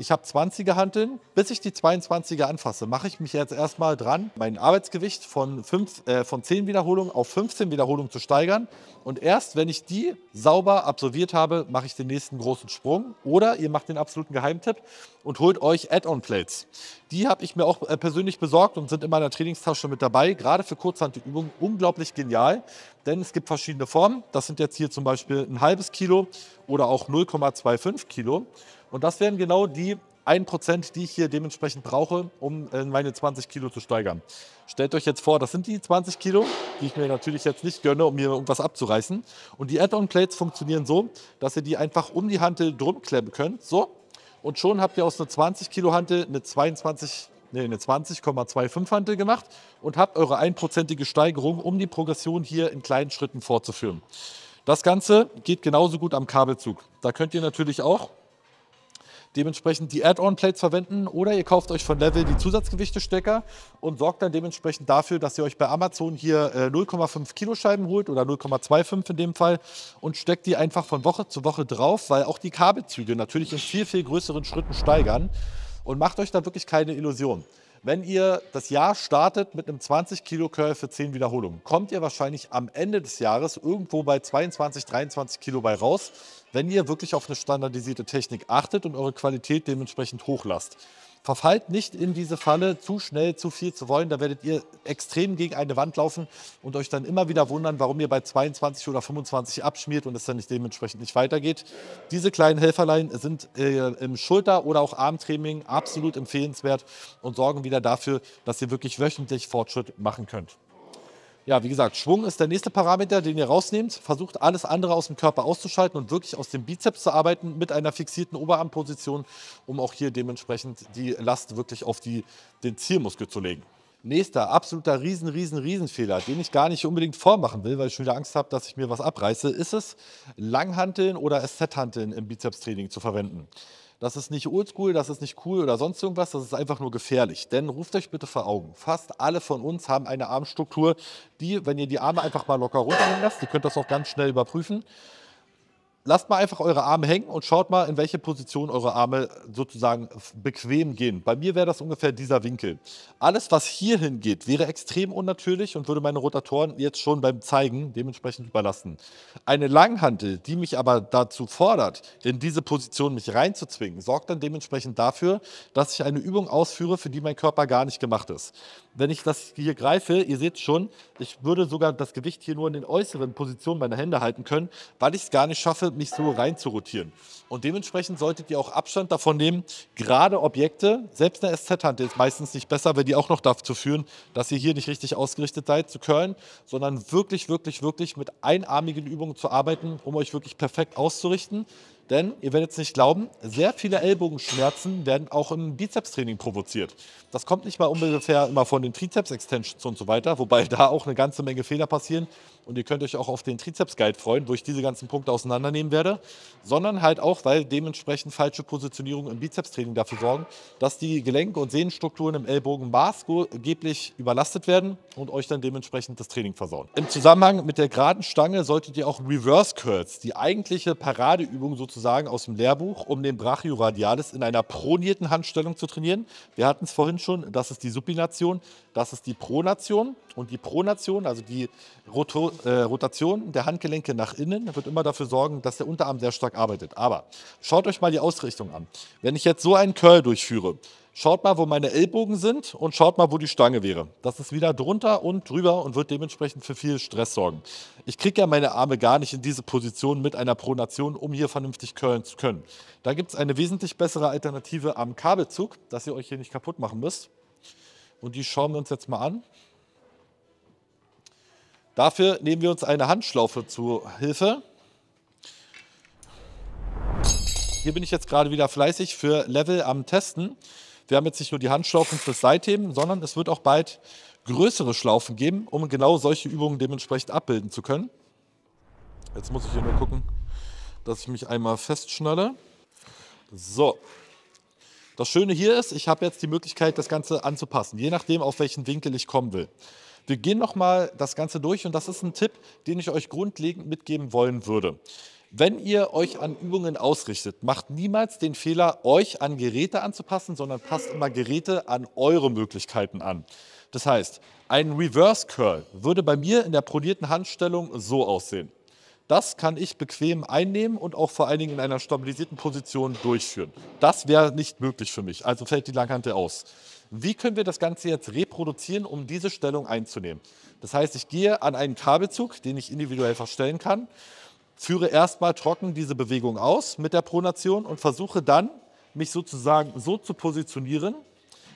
ich habe 20er Hanteln, bis ich die 22er anfasse, mache ich mich jetzt erstmal dran, mein Arbeitsgewicht von 10 Wiederholungen auf 15 Wiederholungen zu steigern. Und erst wenn ich die sauber absolviert habe, mache ich den nächsten großen Sprung. Oder ihr macht den absoluten Geheimtipp und holt euch Add-on-Plates. Die habe ich mir auch persönlich besorgt und sind in meiner Trainingstasche mit dabei. Gerade für Kurzhantelübungen unglaublich genial, denn es gibt verschiedene Formen. Das sind jetzt hier zum Beispiel ein halbes Kilo oder auch 0,25 Kilo. Und das wären genau die 1%, die ich hier dementsprechend brauche, um meine 20 Kilo zu steigern. Stellt euch jetzt vor, das sind die 20 Kilo, die ich mir natürlich jetzt nicht gönne, um mir irgendwas abzureißen. Und die Add-on-Plates funktionieren so, dass ihr die einfach um die Hantel drum klemmen könnt. So. Und schon habt ihr aus einer 20 Kilo Hantel eine 20,25 Hantel gemacht und habt eure 1%ige Steigerung, um die Progression hier in kleinen Schritten fortzuführen. Das Ganze geht genauso gut am Kabelzug. Da könnt ihr natürlich auch dementsprechend die Add-on-Plates verwenden oder ihr kauft euch von Level die Zusatzgewichtestecker und sorgt dann dementsprechend dafür, dass ihr euch bei Amazon hier 0,5 Kilo Scheiben holt oder 0,25 in dem Fall und steckt die einfach von Woche zu Woche drauf, weil auch die Kabelzüge natürlich in viel, viel größeren Schritten steigern und macht euch da wirklich keine Illusion. Wenn ihr das Jahr startet mit einem 20 Kilo Curl für 10 Wiederholungen, kommt ihr wahrscheinlich am Ende des Jahres irgendwo bei 22, 23 Kilo bei raus, wenn ihr wirklich auf eine standardisierte Technik achtet und eure Qualität dementsprechend hochlasst. Verfallt nicht in diese Falle, zu schnell, zu viel zu wollen. Da werdet ihr extrem gegen eine Wand laufen und euch dann immer wieder wundern, warum ihr bei 22 oder 25 abschmiert und es dann nicht dementsprechend nicht weitergeht. Diese kleinen Helferlein sind im Schulter- oder auch Armtraining absolut empfehlenswert und sorgen wieder dafür, dass ihr wirklich wöchentlich Fortschritt machen könnt. Ja, wie gesagt, Schwung ist der nächste Parameter, den ihr rausnehmt. Versucht alles andere aus dem Körper auszuschalten und wirklich aus dem Bizeps zu arbeiten mit einer fixierten Oberarmposition, um auch hier dementsprechend die Last wirklich auf den Zielmuskel zu legen. Nächster absoluter Riesenfehler, den ich gar nicht unbedingt vormachen will, weil ich schon wieder Angst habe, dass ich mir was abreiße, ist es, Langhanteln oder SZ-Hanteln im Bizepstraining zu verwenden. Das ist nicht oldschool, das ist nicht cool oder sonst irgendwas, das ist einfach nur gefährlich. Denn ruft euch bitte vor Augen, fast alle von uns haben eine Armstruktur, die, wenn ihr die Arme einfach mal locker runternehmen lasst, ihr könnt das auch ganz schnell überprüfen, lasst mal einfach eure Arme hängen und schaut mal, in welche Position eure Arme sozusagen bequem gehen. Bei mir wäre das ungefähr dieser Winkel. Alles, was hierhin geht, wäre extrem unnatürlich und würde meine Rotatoren jetzt schon beim Zeigen dementsprechend überlasten. Eine Langhantel, die mich aber dazu fordert, in diese Position mich reinzuzwingen, sorgt dann dementsprechend dafür, dass ich eine Übung ausführe, für die mein Körper gar nicht gemacht ist. Wenn ich das hier greife, ihr seht schon, ich würde sogar das Gewicht hier nur in den äußeren Positionen meiner Hände halten können, weil ich es gar nicht schaffe, mich so rein zu rotieren. Und dementsprechend solltet ihr auch Abstand davon nehmen, gerade Objekte, selbst eine SZ-Hantel ist meistens nicht besser, wenn die auch noch dazu führen, dass ihr hier nicht richtig ausgerichtet seid zu curlen, sondern wirklich mit einarmigen Übungen zu arbeiten, um euch wirklich perfekt auszurichten. Denn, ihr werdet es nicht glauben, sehr viele Ellbogenschmerzen werden auch im Bizepstraining provoziert. Das kommt nicht mal ungefähr immer von den Trizeps-Extensions und so weiter, wobei da auch eine ganze Menge Fehler passieren. Und ihr könnt euch auch auf den Trizeps-Guide freuen, wo ich diese ganzen Punkte auseinandernehmen werde. Sondern halt auch, weil dementsprechend falsche Positionierungen im Bizepstraining dafür sorgen, dass die Gelenk- und Sehnenstrukturen im Ellbogen maßgeblich überlastet werden und euch dann dementsprechend das Training versauen. Im Zusammenhang mit der geraden Stange solltet ihr auch Reverse Curls, die eigentliche Paradeübung sozusagen aus dem Lehrbuch, um den Brachioradialis in einer pronierten Handstellung zu trainieren. Wir hatten es vorhin schon, das ist die Supination, das ist die Pronation. Und die Pronation, also die Rotation der Handgelenke nach innen, wird immer dafür sorgen, dass der Unterarm sehr stark arbeitet. Aber schaut euch mal die Ausrichtung an. Wenn ich jetzt so einen Curl durchführe, schaut mal, wo meine Ellbogen sind und schaut mal, wo die Stange wäre. Das ist wieder drunter und drüber und wird dementsprechend für viel Stress sorgen. Ich kriege ja meine Arme gar nicht in diese Position mit einer Pronation, um hier vernünftig curlen zu können. Da gibt es eine wesentlich bessere Alternative am Kabelzug, dass ihr euch hier nicht kaputt machen müsst. Und die schauen wir uns jetzt mal an. Dafür nehmen wir uns eine Handschlaufe zur Hilfe. Hier bin ich jetzt gerade wieder fleißig für Level am Testen. Wir haben jetzt nicht nur die Handschlaufen fürs Seitheben, sondern es wird auch bald größere Schlaufen geben, um genau solche Übungen dementsprechend abbilden zu können. Jetzt muss ich hier nur gucken, dass ich mich einmal festschnalle. So. Das Schöne hier ist, ich habe jetzt die Möglichkeit, das Ganze anzupassen, je nachdem, auf welchen Winkel ich kommen will. Wir gehen nochmal das Ganze durch und das ist ein Tipp, den ich euch grundlegend mitgeben wollen würde. Wenn ihr euch an Übungen ausrichtet, macht niemals den Fehler, euch an Geräte anzupassen, sondern passt immer Geräte an eure Möglichkeiten an. Das heißt, ein Reverse Curl würde bei mir in der pronierten Handstellung so aussehen. Das kann ich bequem einnehmen und auch vor allen Dingen in einer stabilisierten Position durchführen. Das wäre nicht möglich für mich, also fällt die Langhantel aus. Wie können wir das Ganze jetzt reproduzieren, um diese Stellung einzunehmen? Das heißt, ich gehe an einen Kabelzug, den ich individuell verstellen kann, führe erstmal trocken diese Bewegung aus mit der Pronation und versuche dann, mich sozusagen so zu positionieren,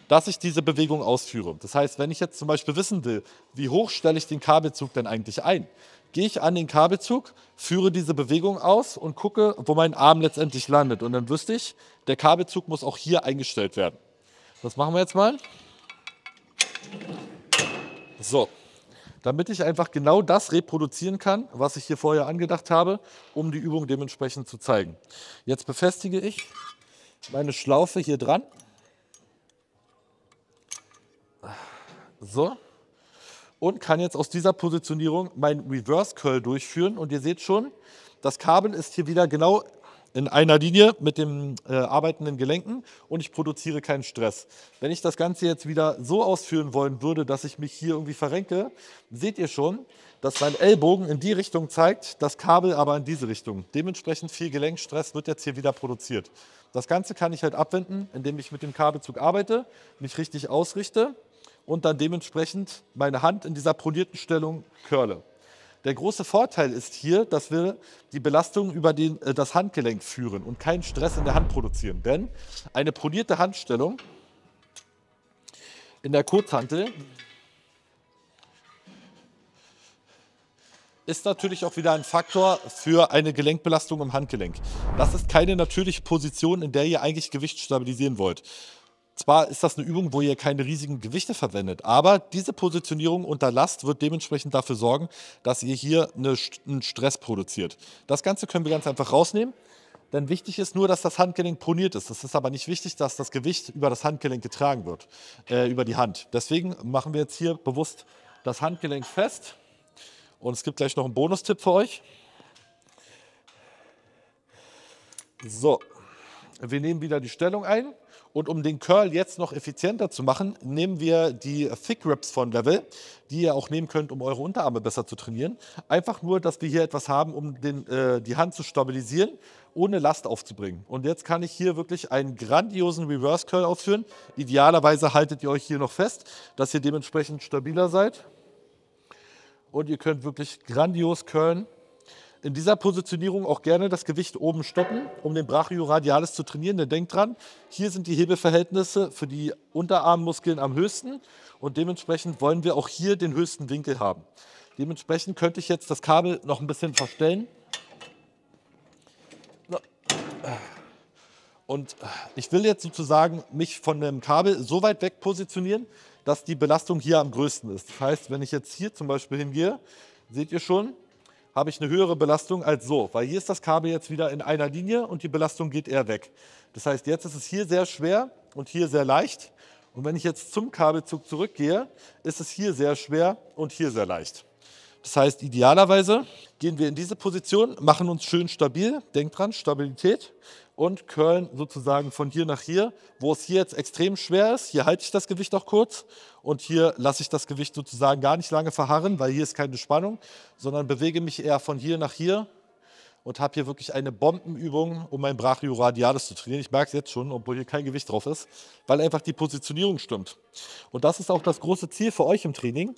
dass ich diese Bewegung ausführe. Das heißt, wenn ich jetzt zum Beispiel wissen will, wie hoch stelle ich den Kabelzug denn eigentlich ein, gehe ich an den Kabelzug, führe diese Bewegung aus und gucke, wo mein Arm letztendlich landet. Und dann wüsste ich, der Kabelzug muss auch hier eingestellt werden. Das machen wir jetzt mal. So, damit ich einfach genau das reproduzieren kann, was ich hier vorher angedacht habe, um die Übung dementsprechend zu zeigen. Jetzt befestige ich meine Schlaufe hier dran. So. Und kann jetzt aus dieser Positionierung meinen Reverse Curl durchführen. Und ihr seht schon, das Kabel ist hier wieder genau in einer Linie mit den arbeitenden Gelenken und ich produziere keinen Stress. Wenn ich das Ganze jetzt wieder so ausführen wollen würde, dass ich mich hier irgendwie verrenke, seht ihr schon, dass mein Ellbogen in die Richtung zeigt, das Kabel aber in diese Richtung. Dementsprechend viel Gelenkstress wird jetzt hier wieder produziert. Das Ganze kann ich halt abwenden, indem ich mit dem Kabelzug arbeite, mich richtig ausrichte und dann dementsprechend meine Hand in dieser pronierten Stellung curle. Der große Vorteil ist hier, dass wir die Belastung über das Handgelenk führen und keinen Stress in der Hand produzieren. Denn eine pronierte Handstellung in der Kurzhantel ist natürlich auch wieder ein Faktor für eine Gelenkbelastung im Handgelenk. Das ist keine natürliche Position, in der ihr eigentlich Gewicht stabilisieren wollt. Zwar ist das eine Übung, wo ihr keine riesigen Gewichte verwendet, aber diese Positionierung unter Last wird dementsprechend dafür sorgen, dass ihr hier einen Stress produziert. Das Ganze können wir ganz einfach rausnehmen, denn wichtig ist nur, dass das Handgelenk proniert ist. Es ist aber nicht wichtig, dass das Gewicht über das Handgelenk getragen wird, über die Hand. Deswegen machen wir jetzt hier bewusst das Handgelenk fest und es gibt gleich noch einen Bonustipp für euch. So, wir nehmen wieder die Stellung ein. Und um den Curl jetzt noch effizienter zu machen, nehmen wir die Thick Grips von Level, die ihr auch nehmen könnt, um eure Unterarme besser zu trainieren. Einfach nur, dass wir hier etwas haben, um die Hand zu stabilisieren, ohne Last aufzubringen. Und jetzt kann ich hier wirklich einen grandiosen Reverse Curl ausführen. Idealerweise haltet ihr euch hier noch fest, dass ihr dementsprechend stabiler seid. Und ihr könnt wirklich grandios curlen. In dieser Positionierung auch gerne das Gewicht oben stoppen, um den Brachioradialis zu trainieren. Denn denkt dran, hier sind die Hebelverhältnisse für die Unterarmmuskeln am höchsten und dementsprechend wollen wir auch hier den höchsten Winkel haben. Dementsprechend könnte ich jetzt das Kabel noch ein bisschen verstellen. Und ich will jetzt sozusagen mich von dem Kabel so weit weg positionieren, dass die Belastung hier am größten ist. Das heißt, wenn ich jetzt hier zum Beispiel hingehe, seht ihr schon, habe ich eine höhere Belastung als so, weil hier ist das Kabel jetzt wieder in einer Linie und die Belastung geht eher weg. Das heißt, jetzt ist es hier sehr schwer und hier sehr leicht. Und wenn ich jetzt zum Kabelzug zurückgehe, ist es hier sehr schwer und hier sehr leicht. Das heißt, idealerweise gehen wir in diese Position, machen uns schön stabil, denkt dran, Stabilität, und curlen sozusagen von hier nach hier, wo es hier jetzt extrem schwer ist. Hier halte ich das Gewicht auch kurz und hier lasse ich das Gewicht sozusagen gar nicht lange verharren, weil hier ist keine Spannung, sondern bewege mich eher von hier nach hier und habe hier wirklich eine Bombenübung, um mein Brachioradialis zu trainieren. Ich merke es jetzt schon, obwohl hier kein Gewicht drauf ist, weil einfach die Positionierung stimmt. Und das ist auch das große Ziel für euch im Training.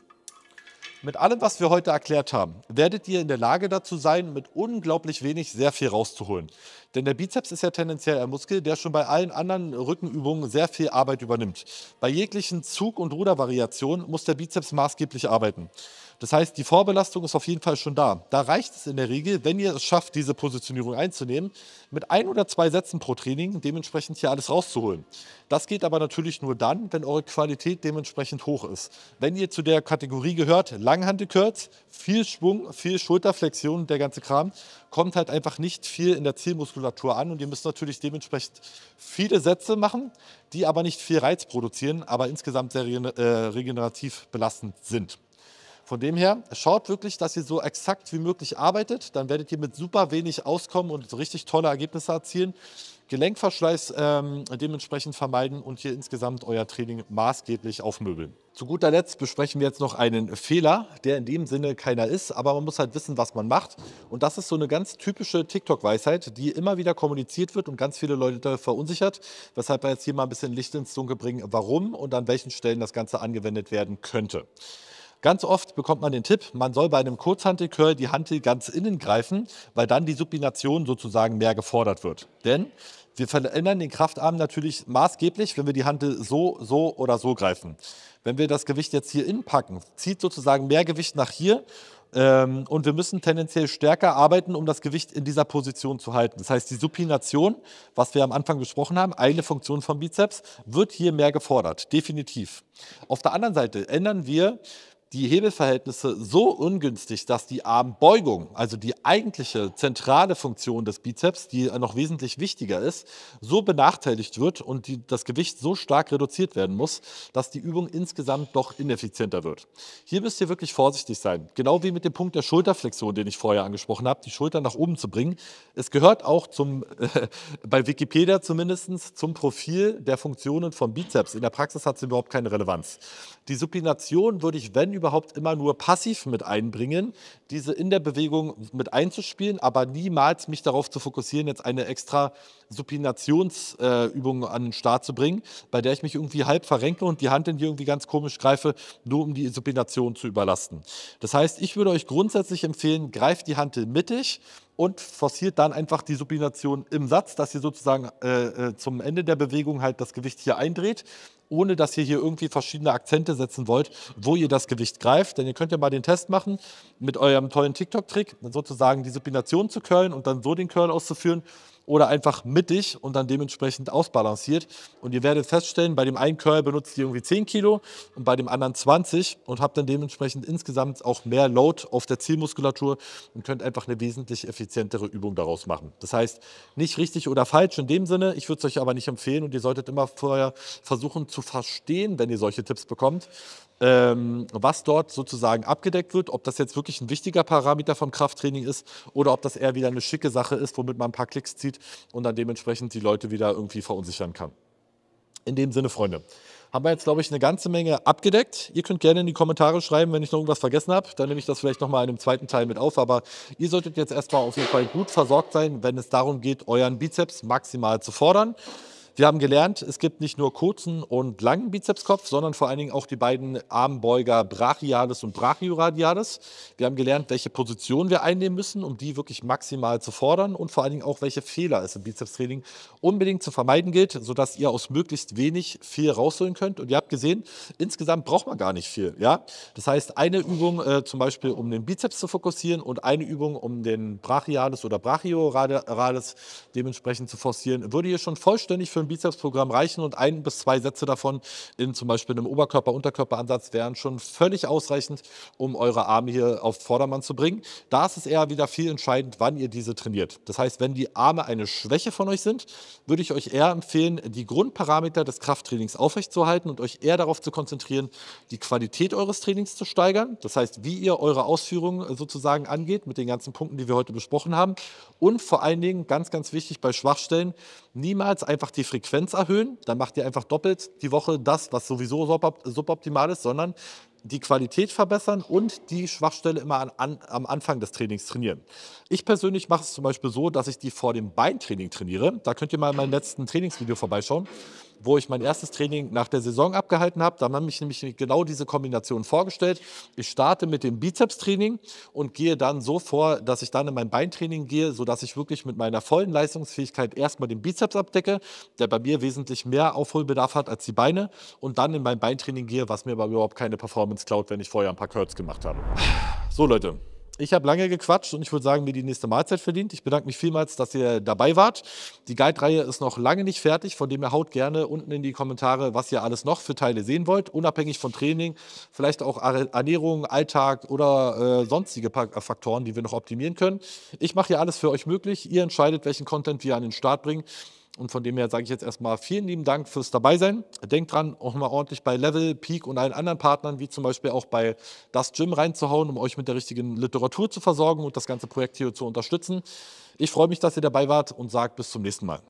Mit allem, was wir heute erklärt haben, werdet ihr in der Lage dazu sein, mit unglaublich wenig sehr viel rauszuholen. Denn der Bizeps ist ja tendenziell ein Muskel, der schon bei allen anderen Rückenübungen sehr viel Arbeit übernimmt. Bei jeglichen Zug- und Rudervariationen muss der Bizeps maßgeblich arbeiten. Das heißt, die Vorbelastung ist auf jeden Fall schon da. Da reicht es in der Regel, wenn ihr es schafft, diese Positionierung einzunehmen, mit 1 oder 2 Sätzen pro Training dementsprechend hier alles rauszuholen. Das geht aber natürlich nur dann, wenn eure Qualität dementsprechend hoch ist. Wenn ihr zu der Kategorie gehört, Langhantel-Curls, viel Schwung, viel Schulterflexion, der ganze Kram, kommt halt einfach nicht viel in der Zielmuskulatur an und ihr müsst natürlich dementsprechend viele Sätze machen, die aber nicht viel Reiz produzieren, aber insgesamt sehr regenerativ belastend sind. Von dem her, schaut wirklich, dass ihr so exakt wie möglich arbeitet, dann werdet ihr mit super wenig auskommen und so richtig tolle Ergebnisse erzielen. Gelenkverschleiß dementsprechend vermeiden und hier insgesamt euer Training maßgeblich aufmöbeln. Zu guter Letzt besprechen wir jetzt noch einen Fehler, der in dem Sinne keiner ist, aber man muss halt wissen, was man macht. Und das ist so eine ganz typische TikTok-Weisheit, die immer wieder kommuniziert wird und ganz viele Leute verunsichert, weshalb wir jetzt hier mal ein bisschen Licht ins Dunkel bringen, warum und an welchen Stellen das Ganze angewendet werden könnte. Ganz oft bekommt man den Tipp, man soll bei einem Kurzhantel-Curl die Hantel ganz innen greifen, weil dann die Supination sozusagen mehr gefordert wird. Denn wir verändern den Kraftarm natürlich maßgeblich, wenn wir die Hantel so oder so greifen. Wenn wir das Gewicht jetzt hier innen packen, zieht sozusagen mehr Gewicht nach hier und wir müssen tendenziell stärker arbeiten, um das Gewicht in dieser Position zu halten. Das heißt, die Supination, was wir am Anfang besprochen haben, eine Funktion vom Bizeps, wird hier mehr gefordert, definitiv. Auf der anderen Seite ändern wir die Hebelverhältnisse so ungünstig, dass die Armbeugung, also die eigentliche zentrale Funktion des Bizeps, die noch wesentlich wichtiger ist, so benachteiligt wird und das Gewicht so stark reduziert werden muss, dass die Übung insgesamt doch ineffizienter wird. Hier müsst ihr wirklich vorsichtig sein. Genau wie mit dem Punkt der Schulterflexion, den ich vorher angesprochen habe, die Schulter nach oben zu bringen. Es gehört auch bei Wikipedia zumindest zum Profil der Funktionen vom Bizeps. In der Praxis hat es überhaupt keine Relevanz. Die Supination würde ich, wenn überhaupt, immer nur passiv mit einbringen, diese in der Bewegung mit einzuspielen, aber niemals mich darauf zu fokussieren, jetzt eine extra Supinationsübung an den Start zu bringen, bei der ich mich irgendwie halb verrenke und die Hand in die irgendwie ganz komisch greife, nur um die Supination zu überlasten. Das heißt, ich würde euch grundsätzlich empfehlen, greift die Hantel mittig und forciert dann einfach die Supination im Satz, dass ihr sozusagen zum Ende der Bewegung halt das Gewicht hier eindreht, ohne dass ihr hier irgendwie verschiedene Akzente setzen wollt, wo ihr das Gewicht greift. Denn ihr könnt ja mal den Test machen, mit eurem tollen TikTok-Trick sozusagen die Supination zu curlen und dann so den Curl auszuführen oder einfach mittig und dann dementsprechend ausbalanciert. Und ihr werdet feststellen, bei dem einen Curl benutzt ihr irgendwie 10 Kilo und bei dem anderen 20 und habt dann dementsprechend insgesamt auch mehr Load auf der Zielmuskulatur und könnt einfach eine wesentlich effizientere Übung daraus machen. Das heißt, nicht richtig oder falsch in dem Sinne, ich würde es euch aber nicht empfehlen und ihr solltet immer vorher versuchen zu verstehen, wenn ihr solche Tipps bekommt, was dort sozusagen abgedeckt wird, ob das jetzt wirklich ein wichtiger Parameter vom Krafttraining ist oder ob das eher wieder eine schicke Sache ist, womit man ein paar Klicks zieht und dann dementsprechend die Leute wieder irgendwie verunsichern kann. In dem Sinne, Freunde, haben wir jetzt, glaube ich, eine ganze Menge abgedeckt. Ihr könnt gerne in die Kommentare schreiben, wenn ich noch irgendwas vergessen habe. Dann nehme ich das vielleicht nochmal in einem zweiten Teil mit auf. Aber ihr solltet jetzt erstmal auf jeden Fall gut versorgt sein, wenn es darum geht, euren Bizeps maximal zu fordern. Wir haben gelernt, es gibt nicht nur kurzen und langen Bizepskopf, sondern vor allen Dingen auch die beiden Armbeuger Brachialis und Brachioradialis. Wir haben gelernt, welche Position wir einnehmen müssen, um die wirklich maximal zu fordern und vor allen Dingen auch, welche Fehler es im Bizepstraining unbedingt zu vermeiden gilt, sodass ihr aus möglichst wenig viel rausholen könnt. Und ihr habt gesehen, insgesamt braucht man gar nicht viel. Ja? Das heißt, eine Übung zum Beispiel, um den Bizeps zu fokussieren und eine Übung, um den Brachialis oder Brachioradialis dementsprechend zu forcieren, würde hier schon vollständig für ein Bizepsprogramm reichen und 1 bis 2 Sätze davon in zum Beispiel einem Oberkörper-Unterkörper-Ansatz wären schon völlig ausreichend, um eure Arme hier auf Vordermann zu bringen. Da ist es eher wieder viel entscheidend, wann ihr diese trainiert. Das heißt, wenn die Arme eine Schwäche von euch sind, würde ich euch eher empfehlen, die Grundparameter des Krafttrainings aufrechtzuerhalten und euch eher darauf zu konzentrieren, die Qualität eures Trainings zu steigern. Das heißt, wie ihr eure Ausführungen sozusagen angeht, mit den ganzen Punkten, die wir heute besprochen haben. Und vor allen Dingen, ganz, ganz wichtig bei Schwachstellen, niemals einfach die Frequenz erhöhen, dann macht ihr einfach doppelt die Woche das, was sowieso suboptimal ist, sondern die Qualität verbessern und die Schwachstelle immer am Anfang des Trainings trainieren. Ich persönlich mache es zum Beispiel so, dass ich die vor dem Beintraining trainiere. Da könnt ihr mal in meinem letzten Trainingsvideo vorbeischauen, wo ich mein erstes Training nach der Saison abgehalten habe. Da habe ich nämlich genau diese Kombination vorgestellt. Ich starte mit dem Bizepstraining und gehe dann so vor, dass ich dann in mein Beintraining gehe, sodass ich wirklich mit meiner vollen Leistungsfähigkeit erstmal den Bizeps abdecke, der bei mir wesentlich mehr Aufholbedarf hat als die Beine, und dann in mein Beintraining gehe, was mir aber überhaupt keine Performance klaut, wenn ich vorher ein paar Curls gemacht habe. So, Leute. Ich habe lange gequatscht und ich würde sagen, mir die nächste Mahlzeit verdient. Ich bedanke mich vielmals, dass ihr dabei wart. Die Guide-Reihe ist noch lange nicht fertig, von dem ihr haut gerne unten in die Kommentare, was ihr alles noch für Teile sehen wollt, unabhängig von Training, vielleicht auch Ernährung, Alltag oder sonstige Faktoren, die wir noch optimieren können. Ich mache hier alles für euch möglich. Ihr entscheidet, welchen Content wir an den Start bringen. Und von dem her sage ich jetzt erstmal vielen lieben Dank fürs Dabeisein. Denkt dran, auch mal ordentlich bei Level, Peak und allen anderen Partnern, wie zum Beispiel auch bei Das Gym reinzuhauen, um euch mit der richtigen Literatur zu versorgen und das ganze Projekt hier zu unterstützen. Ich freue mich, dass ihr dabei wart und sage bis zum nächsten Mal.